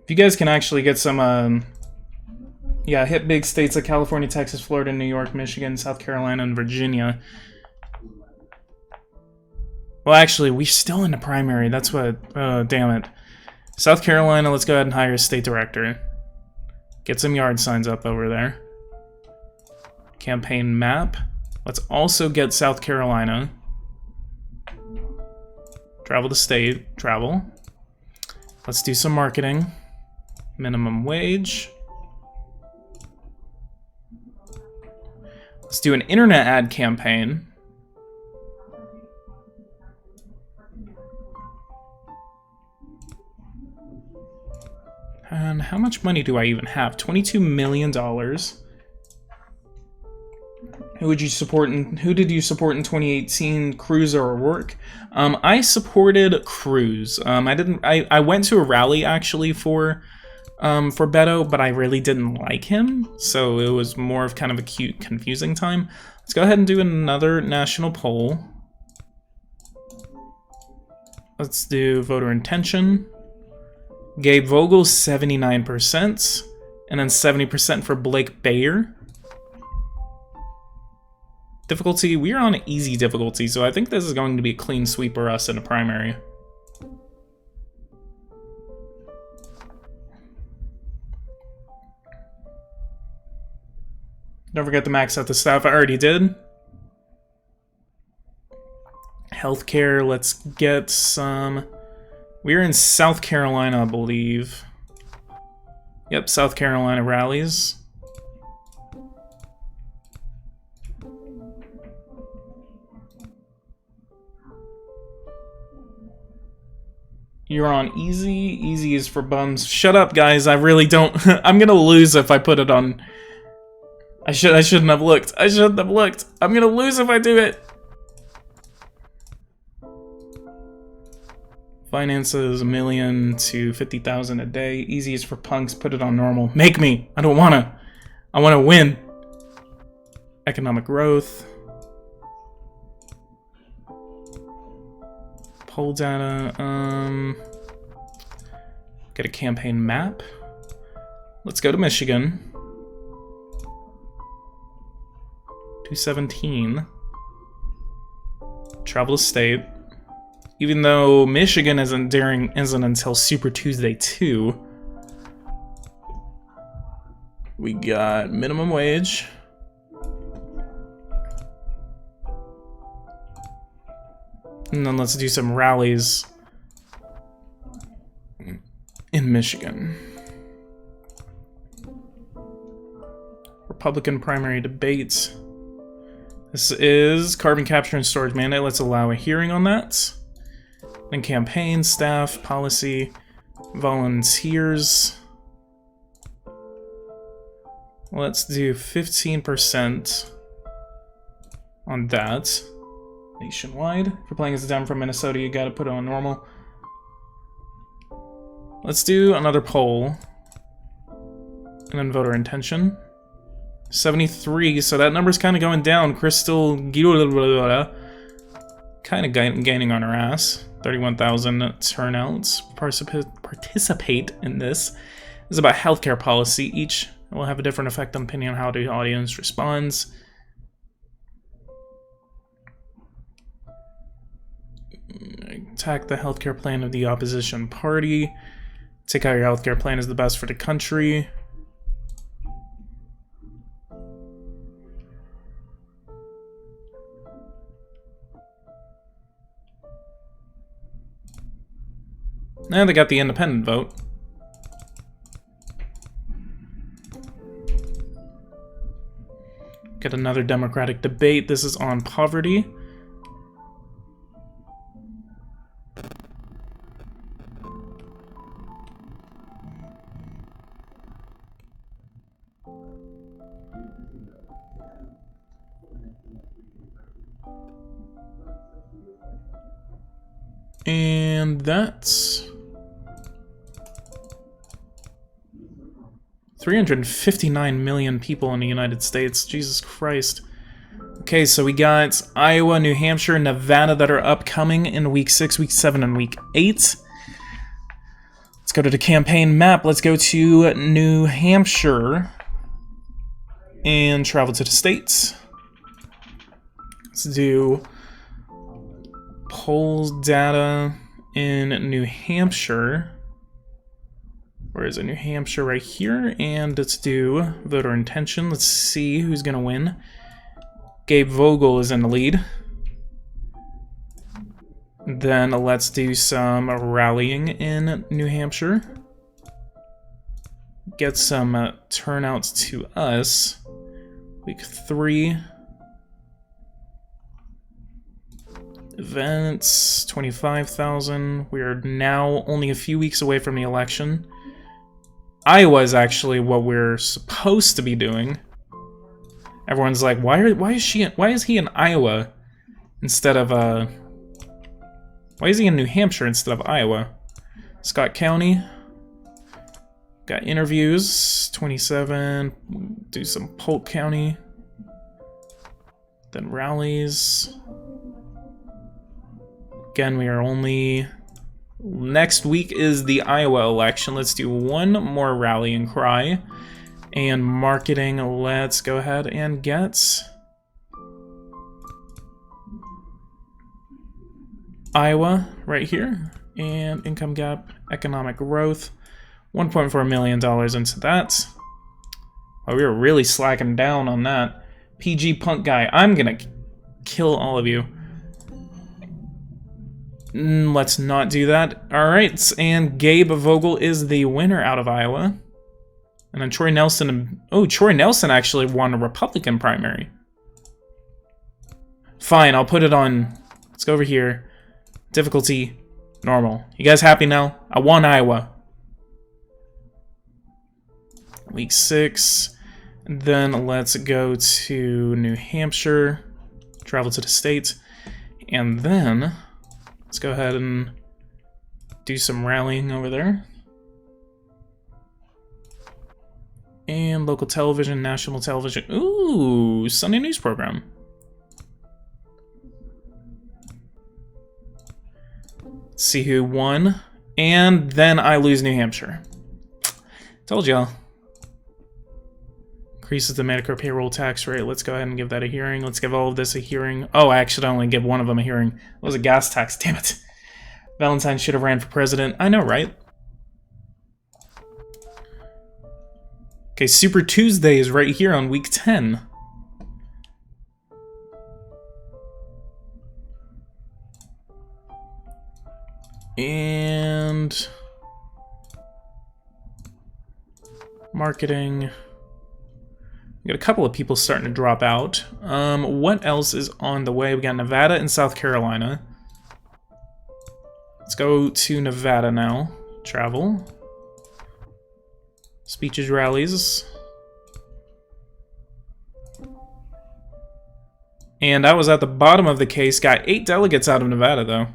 If you guys can actually get some, yeah, hit big states like California, Texas, Florida, New York, Michigan, South Carolina, and Virginia. Well, actually, we're still in the primary. That's what... Oh, damn it. South Carolina, let's go ahead and hire a state director. Get some yard signs up over there. Campaign map. Let's also get South Carolina. Travel to state. Travel. Let's do some marketing. Minimum wage. Let's do an internet ad campaign. And how much money do I even have? $22 million. Who would you support? Who did you support in 2018? Cruz or O'Rourke? I supported Cruz. I went to a rally actually for Beto, but I really didn't like him, so it was more of kind of a cute, confusing time. Let's go ahead and do another national poll. Let's do voter intention. Gabe Vogel, 79%, and then 70% for Blake Bayer. Difficulty, we are on easy difficulty, so I think this is going to be a clean sweep for us in a primary. Don't forget to max out the staff. I already did. Healthcare, let's get some... We're in South Carolina, I believe. Yep, South Carolina rallies. You're on easy. Easy is for bums. Shut up, guys. I really don't... I'm gonna lose if I put it on... I shouldn't have looked. I shouldn't have looked. I'm gonna lose if I do it. Finances, 1 million to 50,000 a day. Easy is for punks. Put it on normal. Make me. I don't wanna. I wanna win. Economic growth. Poll data. Get a campaign map. Let's go to Michigan. 217. Travel to state. Even though Michigan isn't until Super Tuesday 2. We got minimum wage. And then let's do some rallies in Michigan. Republican primary debate. This is carbon capture and storage mandate. Let's allow a hearing on that. Then campaign, staff, policy, volunteers. Let's do 15% on that. Nationwide. If you're playing as a Dem from Minnesota, you gotta put it on normal. Let's do another poll. And then voter intention. 73, so that number's kind of going down. Crystal kind of gaining on her ass. 31,000 turnouts. Participate in this. This is about healthcare policy. Each will have a different effect depending on how the audience responds. Attack the healthcare plan of the opposition party. Take out your healthcare plan is the best for the country. And they got the independent vote. Get another Democratic debate. This is on poverty. And that's 359 million people in the United States. Jesus Christ. Okay, so we got Iowa, New Hampshire, Nevada that are upcoming in week 6, week 7, and week 8. Let's go to the campaign map. Let's go to New Hampshire and travel to the states. Let's do polls data in New Hampshire. Where is it? New Hampshire right here. And let's do voter intention. Let's see who's going to win. Gabe Vogel is in the lead. Then let's do some rallying in New Hampshire. Get some turnouts to us. Week 3. Events, 25,000. We are now only a few weeks away from the election. Iowa is actually what we're supposed to be doing. Everyone's like, why is he in Iowa instead of why is he in New Hampshire instead of Iowa? Scott County. Got interviews, 27. Do some Polk County. Then rallies. Again, we are only... Next week is the Iowa election. Let's do one more rallying cry. And marketing, let's go ahead and get Iowa right here, and income gap, economic growth, $1.4 million into that. Oh, we were really slacking down on that. PG punk guy, I'm gonna kill all of you. Let's not do that. Alright, and Gabe Vogel is the winner out of Iowa. And then Troy Nelson, oh, Troy Nelson actually won a Republican primary. Fine, I'll put it on, let's go over here. Difficulty, normal. You guys happy now? I won Iowa. Week 6. Then let's go to New Hampshire. Travel to the state. And then let's go ahead and do some rallying over there. And local television, national television. Ooh, Sunday news program. See who won, and then I lose New Hampshire. Told y'all. Increases the Medicare payroll tax rate. Let's go ahead and give that a hearing. Let's give all of this a hearing. Oh, I actually only give one of them a hearing. It was a gas tax, damn it. Valentine should have ran for president. I know, right? Okay, Super Tuesday is right here on week 10. And marketing. We got a couple of people starting to drop out. What else is on the way? We got Nevada and South Carolina. Let's go to Nevada now. Travel. Speeches, rallies. And I was at the bottom of the case. Got 8 delegates out of Nevada, though.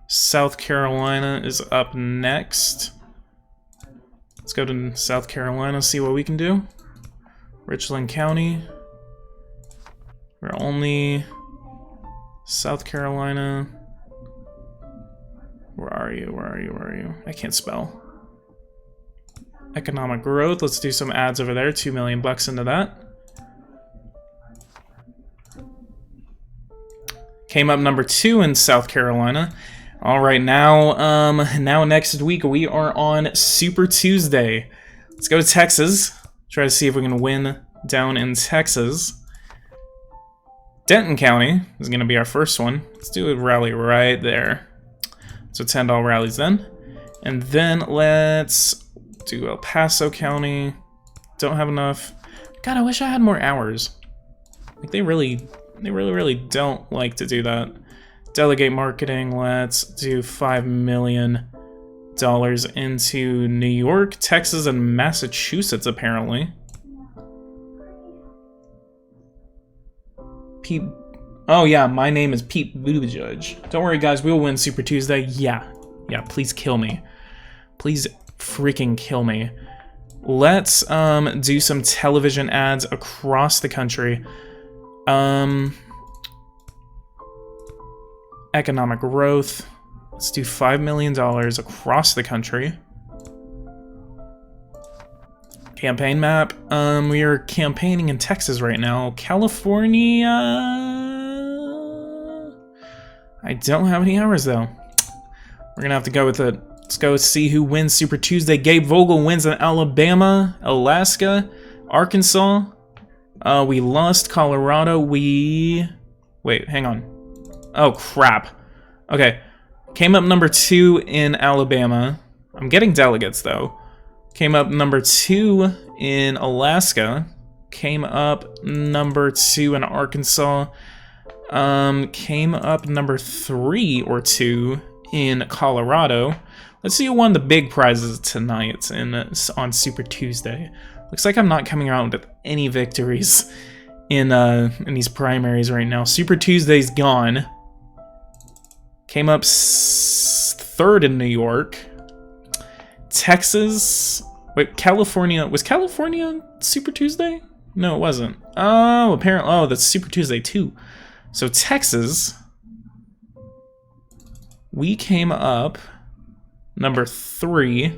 South Carolina is up next. Let's go to South Carolina, see what we can do. Richland County. We're only South Carolina. Where are you? Where are you? Where are you? I can't spell. Economic growth. Let's do some ads over there. $2 million bucks into that. Came up number 2 in South Carolina. All right, now next week we are on Super Tuesday. Let's go to Texas. Try to see if we can win down in Texas. Denton County is going to be our first one. Let's do a rally right there. So attend all rallies then. And then let's do El Paso County. Don't have enough. God, I wish I had more hours. Like they really don't like to do that. Delegate marketing, let's do $5 million into New York, Texas, and Massachusetts, apparently. Pete. Oh, yeah, my name is Pete Buttigieg. Don't worry, guys, we'll win Super Tuesday. Yeah, please kill me. Please freaking kill me. Let's do some television ads across the country. Economic growth. Let's do $5 million across the country. Campaign map. We are campaigning in Texas right now. California. I don't have any hours though. We're gonna have to go with it. Let's go see who wins Super Tuesday. Gabe Vogel wins in Alabama, Alaska, Arkansas. We lost Colorado. Wait, hang on. Oh, crap. Okay. Came up number 2 in Alabama. I'm getting delegates, though. Came up number 2 in Alaska. Came up number 2 in Arkansas. Came up number 3 or 2 in Colorado. Let's see who won the big prizes tonight on Super Tuesday. Looks like I'm not coming around with any victories in these primaries right now. Super Tuesday's gone. Came up 3rd in New York. Texas. Wait, California. Was California Super Tuesday? No, it wasn't. Oh, apparently. Oh, that's Super Tuesday too. So Texas. We came up number 3.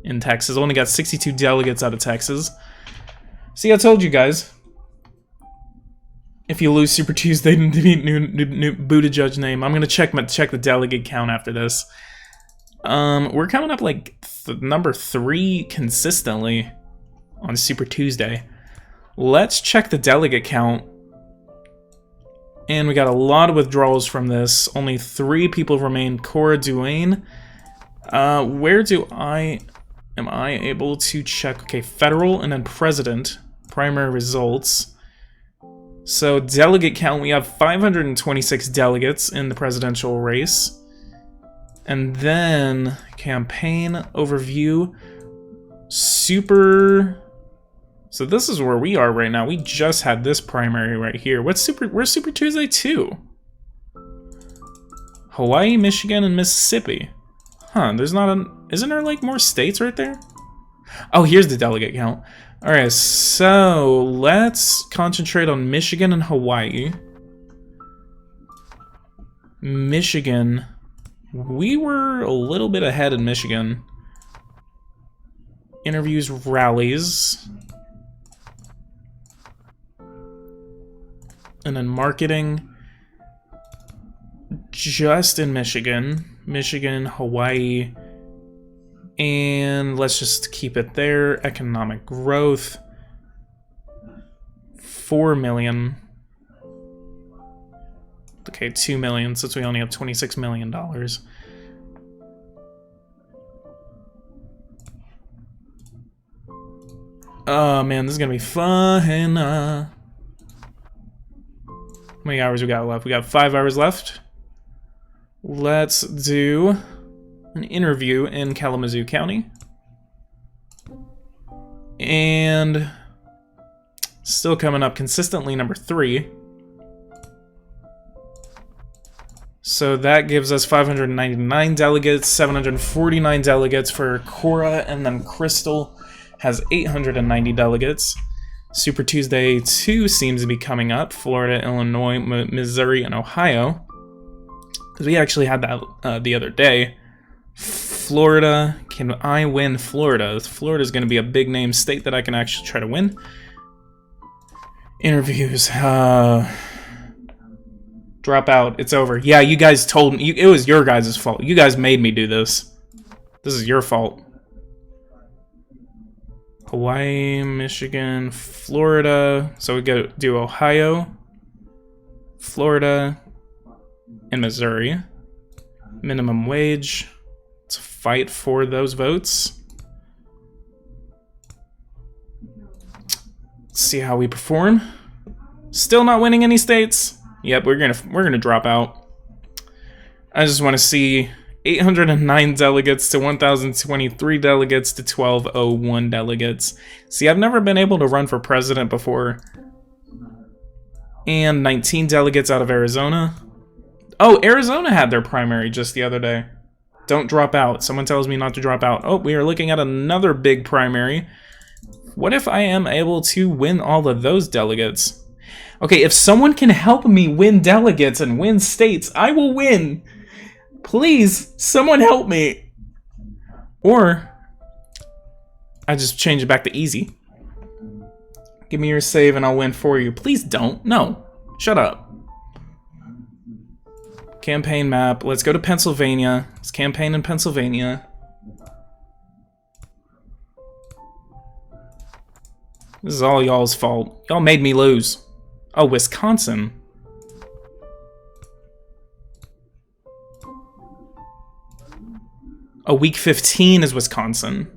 in Texas. Only got 62 delegates out of Texas. See, I told you guys. If you lose Super Tuesday to beat new Buttigieg name, I'm gonna check the delegate count after this. We're coming up like number 3 consistently on Super Tuesday. Let's check the delegate count. And we got a lot of withdrawals from this. Only 3 people remain. Cora Duane. Where am I able to check? Okay, federal and then president. Primary results. So delegate count, we have 526 delegates in the presidential race. And then campaign overview. So this is where we are right now. We just had this primary right here. Where's Super Tuesday 2? Hawaii, Michigan, and Mississippi. Huh, isn't there like more states right there? Oh, here's the delegate count. Alright, so let's concentrate on Michigan and Hawaii. Michigan. We were a little bit ahead in Michigan. Interviews, rallies. And then marketing, just in Michigan, Hawaii, and let's just keep it there. Economic growth, 4 million. Okay, 2 million since we only have $26 million. Oh man, this is gonna be fun. How many hours we got left? We got 5 hours left. Let's do an interview in Kalamazoo County. And still coming up consistently number 3. So that gives us 599 delegates, 749 delegates for Cora, and then Crystal has 890 delegates. Super Tuesday 2 seems to be coming up. Florida, Illinois, Missouri, and Ohio. Because we actually had that the other day. Florida. Can I win Florida? Florida's going to be a big name state that I can actually try to win. Interviews. Drop out. It's over. Yeah, you guys told me. It was your guys' fault. You guys made me do this. This is your fault. Hawaii, Michigan, Florida. So we go do Ohio, Florida, and Missouri. Minimum wage. Let's fight for those votes. Let's see how we perform. Still not winning any states. Yep, we're gonna drop out. I just want to see 809 delegates to 1,023 delegates to 1,201 delegates. See, I've never been able to run for president before. And 19 delegates out of Arizona. Oh, Arizona had their primary just the other day. Don't drop out. Someone tells me not to drop out. Oh, we are looking at another big primary. What if I am able to win all of those delegates? Okay, if someone can help me win delegates and win states, I will win. Please, someone help me. Or I just change it back to easy. Give me your save and I'll win for you. Please don't. No. Shut up. Campaign map. Let's go to Pennsylvania. Let's campaign in Pennsylvania. This is all y'all's fault. Y'all made me lose. Oh, Wisconsin. Oh, week 15 is Wisconsin.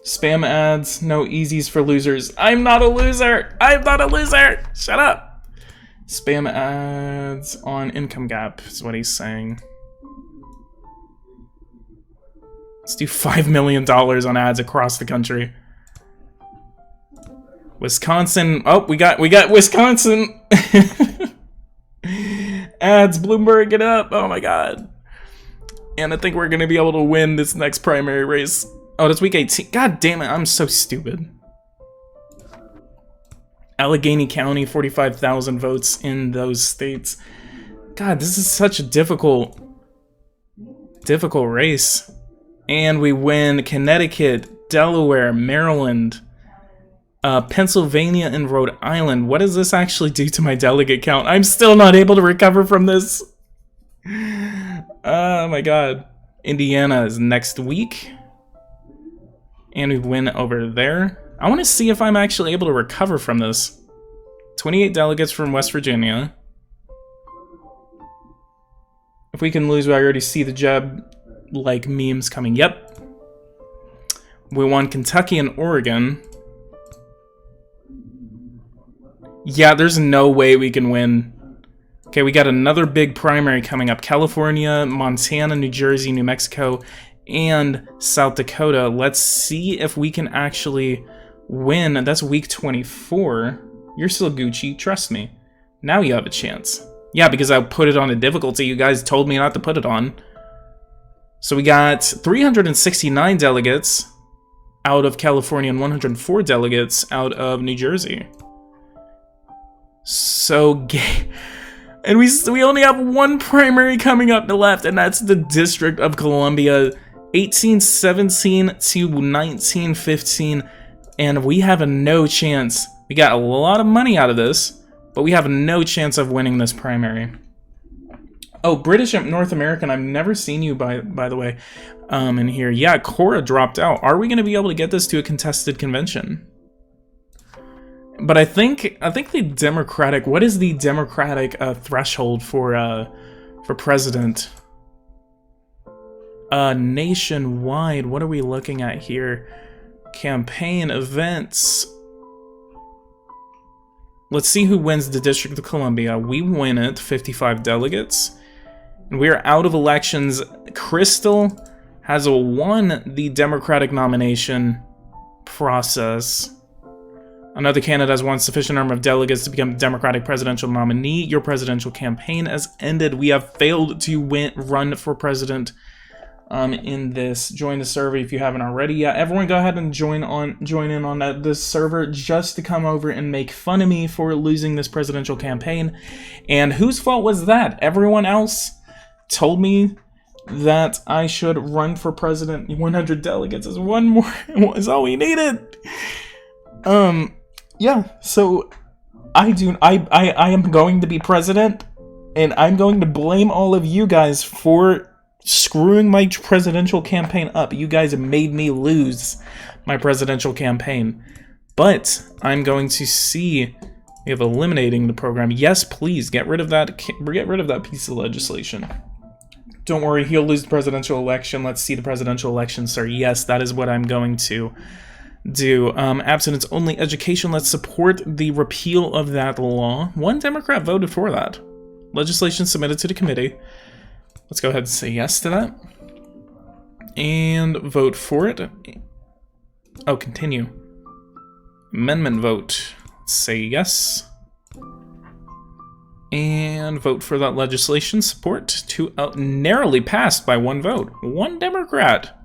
Spam ads, no easies for losers. I'm not a loser! I'm not a loser! Shut up! Spam ads on income gap is what he's saying. Let's do $5 million on ads across the country. Wisconsin. Oh, we got Wisconsin. Ads, Bloomberg it up. Oh my god. And I think we're gonna be able to win this next primary race. Oh, that's week 18. God damn it, I'm so stupid. Allegheny County, 45,000 votes in those states. God, this is such a difficult Difficult race. And we win Connecticut, Delaware, Maryland, Pennsylvania, and Rhode Island. What does this actually do to my delegate count? I'm still not able to recover from this. Oh my god. Indiana is next week. And we win over there. I want to see if I'm actually able to recover from this. 28 delegates from West Virginia. If we can lose, I already see the Jeb like memes coming. Yep. We won Kentucky and Oregon. Yeah, there's no way we can win. Okay, we got another big primary coming up. California, Montana, New Jersey, New Mexico, and South Dakota. Let's see if we can actually win. That's week 24. You're still Gucci, trust me. Now you have a chance. Yeah, because I put it on a difficulty you guys told me not to put it on. So we got 369 delegates out of California and 104 delegates out of New Jersey. So gay. And we only have one primary coming up the left, and that's the District of Columbia, 1817 to 1915, and we have no chance. We got a lot of money out of this, but we have no chance of winning this primary. Oh, British and North American, I've never seen you by the way, in here. Yeah, Cora dropped out. Are we going to be able to get this to a contested convention? But I think the Democratic, what is the Democratic threshold for president? Nationwide, what are we looking at here? Campaign events. Let's see who wins the District of Columbia. We win it, 55 delegates. And we are out of elections. Crystal has won the Democratic nomination process. Another candidate has won sufficient number of delegates to become the Democratic presidential nominee. Your presidential campaign has ended. We have failed to run for president in this. Join the server if you haven't already. Yeah, everyone go ahead and join in on this server just to come over and make fun of me for losing this presidential campaign. And whose fault was that? Everyone else told me that I should run for president. 100 delegates is one more. Is all we needed. Yeah, so I am going to be president, and I'm going to blame all of you guys for screwing my presidential campaign up. You guys have made me lose my presidential campaign. But I'm going to see we have eliminating the program. Yes, please get rid of that piece of legislation. Don't worry, he'll lose the presidential election. Let's see the presidential election, sir. Yes, that is what I'm going to do. Abstinence only education. Let's support the repeal of that law. One Democrat voted for that. Legislation submitted to the committee. Let's go ahead and say yes to that. And vote for it. Oh, continue. Amendment vote. Let's say yes. And vote for that legislation. Support to narrowly passed by one vote. One Democrat.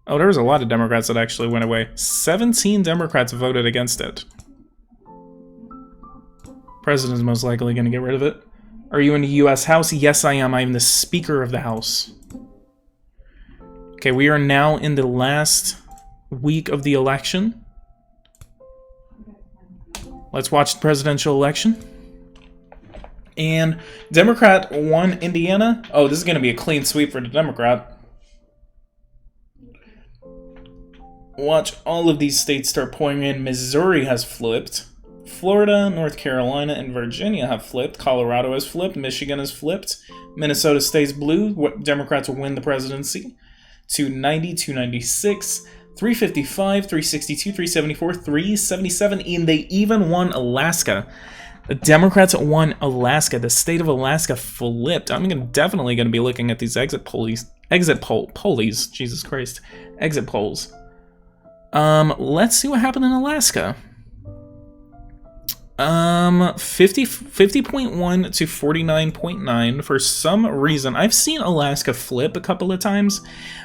Oh, there was a lot of Democrats that actually went away. 17 Democrats voted against it. President's most likely going to get rid of it. Are you in the U.S. House? Yes, I am. I am the Speaker of the House. Okay, we are now in the last week of the election. Let's watch the presidential election. And Democrat won Indiana. Oh, this is going to be a clean sweep for the Democrat. Watch all of these states start pouring in. Missouri has flipped. Florida, North Carolina, and Virginia have flipped. Colorado has flipped. Michigan has flipped. Minnesota stays blue. Democrats will win the presidency. 290, 296, 355, 362, 374, 377, and they even won Alaska. The Democrats won Alaska. The state of Alaska flipped. I'm definitely going to be looking at these exit polls. Jesus Christ. Exit polls. Let's see what happened in Alaska. 50.1 to 49.9. For some reason, I've seen Alaska flip a couple of times,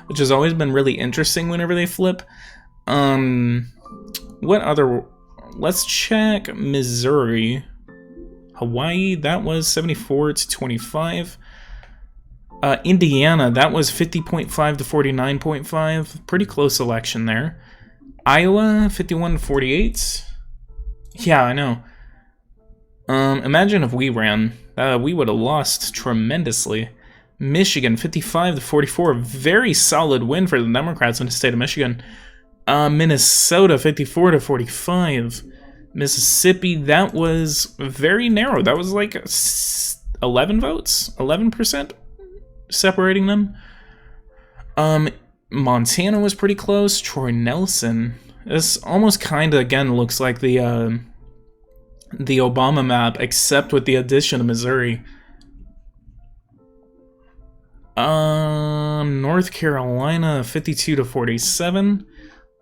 which has always been really interesting whenever they flip. What other? Let's check Missouri. Hawaii, that was 74 to 25. Indiana, that was 50.5 to 49.5. Pretty close election there. Iowa, 51 to 48. Yeah, I know. Imagine if we ran. We would have lost tremendously. Michigan, 55 to 44. Very solid win for the Democrats in the state of Michigan. Minnesota, 54 to 45. Mississippi, that was very narrow. That was like 11 votes? 11% separating them. Montana was pretty close. Troy Nelson. This almost kind of, again, looks like the Obama map, except with the addition of Missouri. North Carolina, 52 to 47.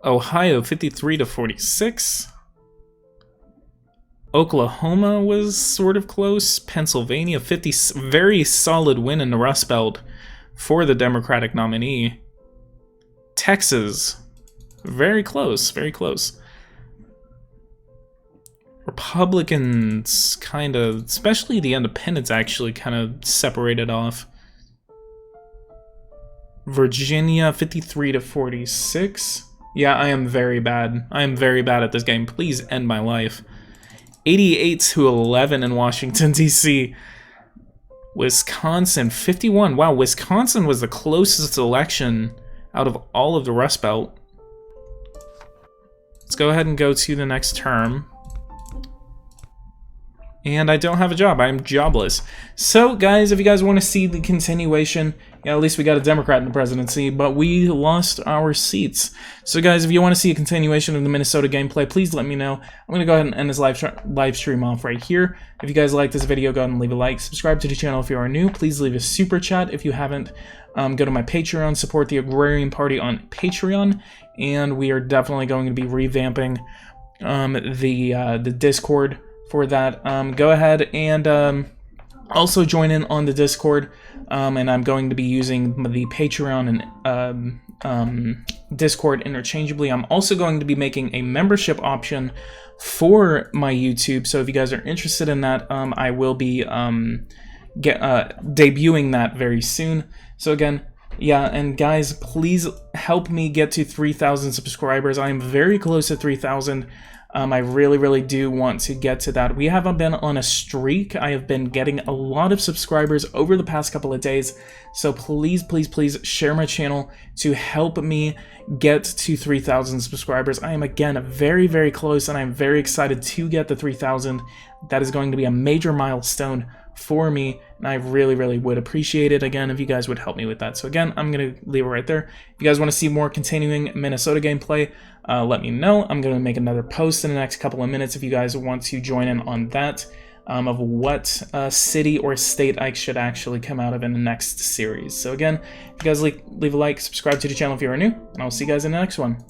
Ohio, 53 to 46. Oklahoma was sort of close. Pennsylvania, very solid win in the Rust Belt for the Democratic nominee. Texas, very close, very close. Republicans kind of, especially the independents, actually kind of separated off. Virginia, 53 to 46. Yeah, I am very bad. I am very bad at this game. Please end my life. 88 to 11 in Washington, D.C. Wisconsin, 51. Wow, Wisconsin was the closest election out of all of the Rust Belt. Let's go ahead and go to the next term. And I don't have a job. I am jobless. So, guys, if you guys want to see the continuation, yeah, at least we got a Democrat in the presidency, but we lost our seats. So, guys, if you want to see a continuation of the Minnesota gameplay, please let me know. I'm going to go ahead and end this live stream off right here. If you guys like this video, go ahead and leave a like. Subscribe to the channel if you are new. Please leave a super chat if you haven't. Go to my Patreon, support the Agrarian Party on Patreon, and we are definitely going to be revamping the Discord for that. Go ahead and also join in on the Discord, and I'm going to be using the Patreon and Discord interchangeably. I'm also going to be making a membership option for my YouTube, so if you guys are interested in that, I will be debuting that very soon. So again, yeah, and guys, please help me get to 3,000 subscribers. I am very close to 3,000. I really, really do want to get to that. We haven't been on a streak. I have been getting a lot of subscribers over the past couple of days. So please, please, please share my channel to help me get to 3,000 subscribers. I am, again, very, very close, and I'm very excited to get the 3,000. That is going to be a major milestone for me, and I really, really would appreciate it, again, if you guys would help me with that. So again, I'm going to leave it right there. If you guys want to see more continuing Minnesota gameplay, let me know. I'm going to make another post in the next couple of minutes if you guys want to join in on that, of what city or state I should actually come out of in the next series. So again, if you guys leave a like, subscribe to the channel if you are new, and I'll see you guys in the next one.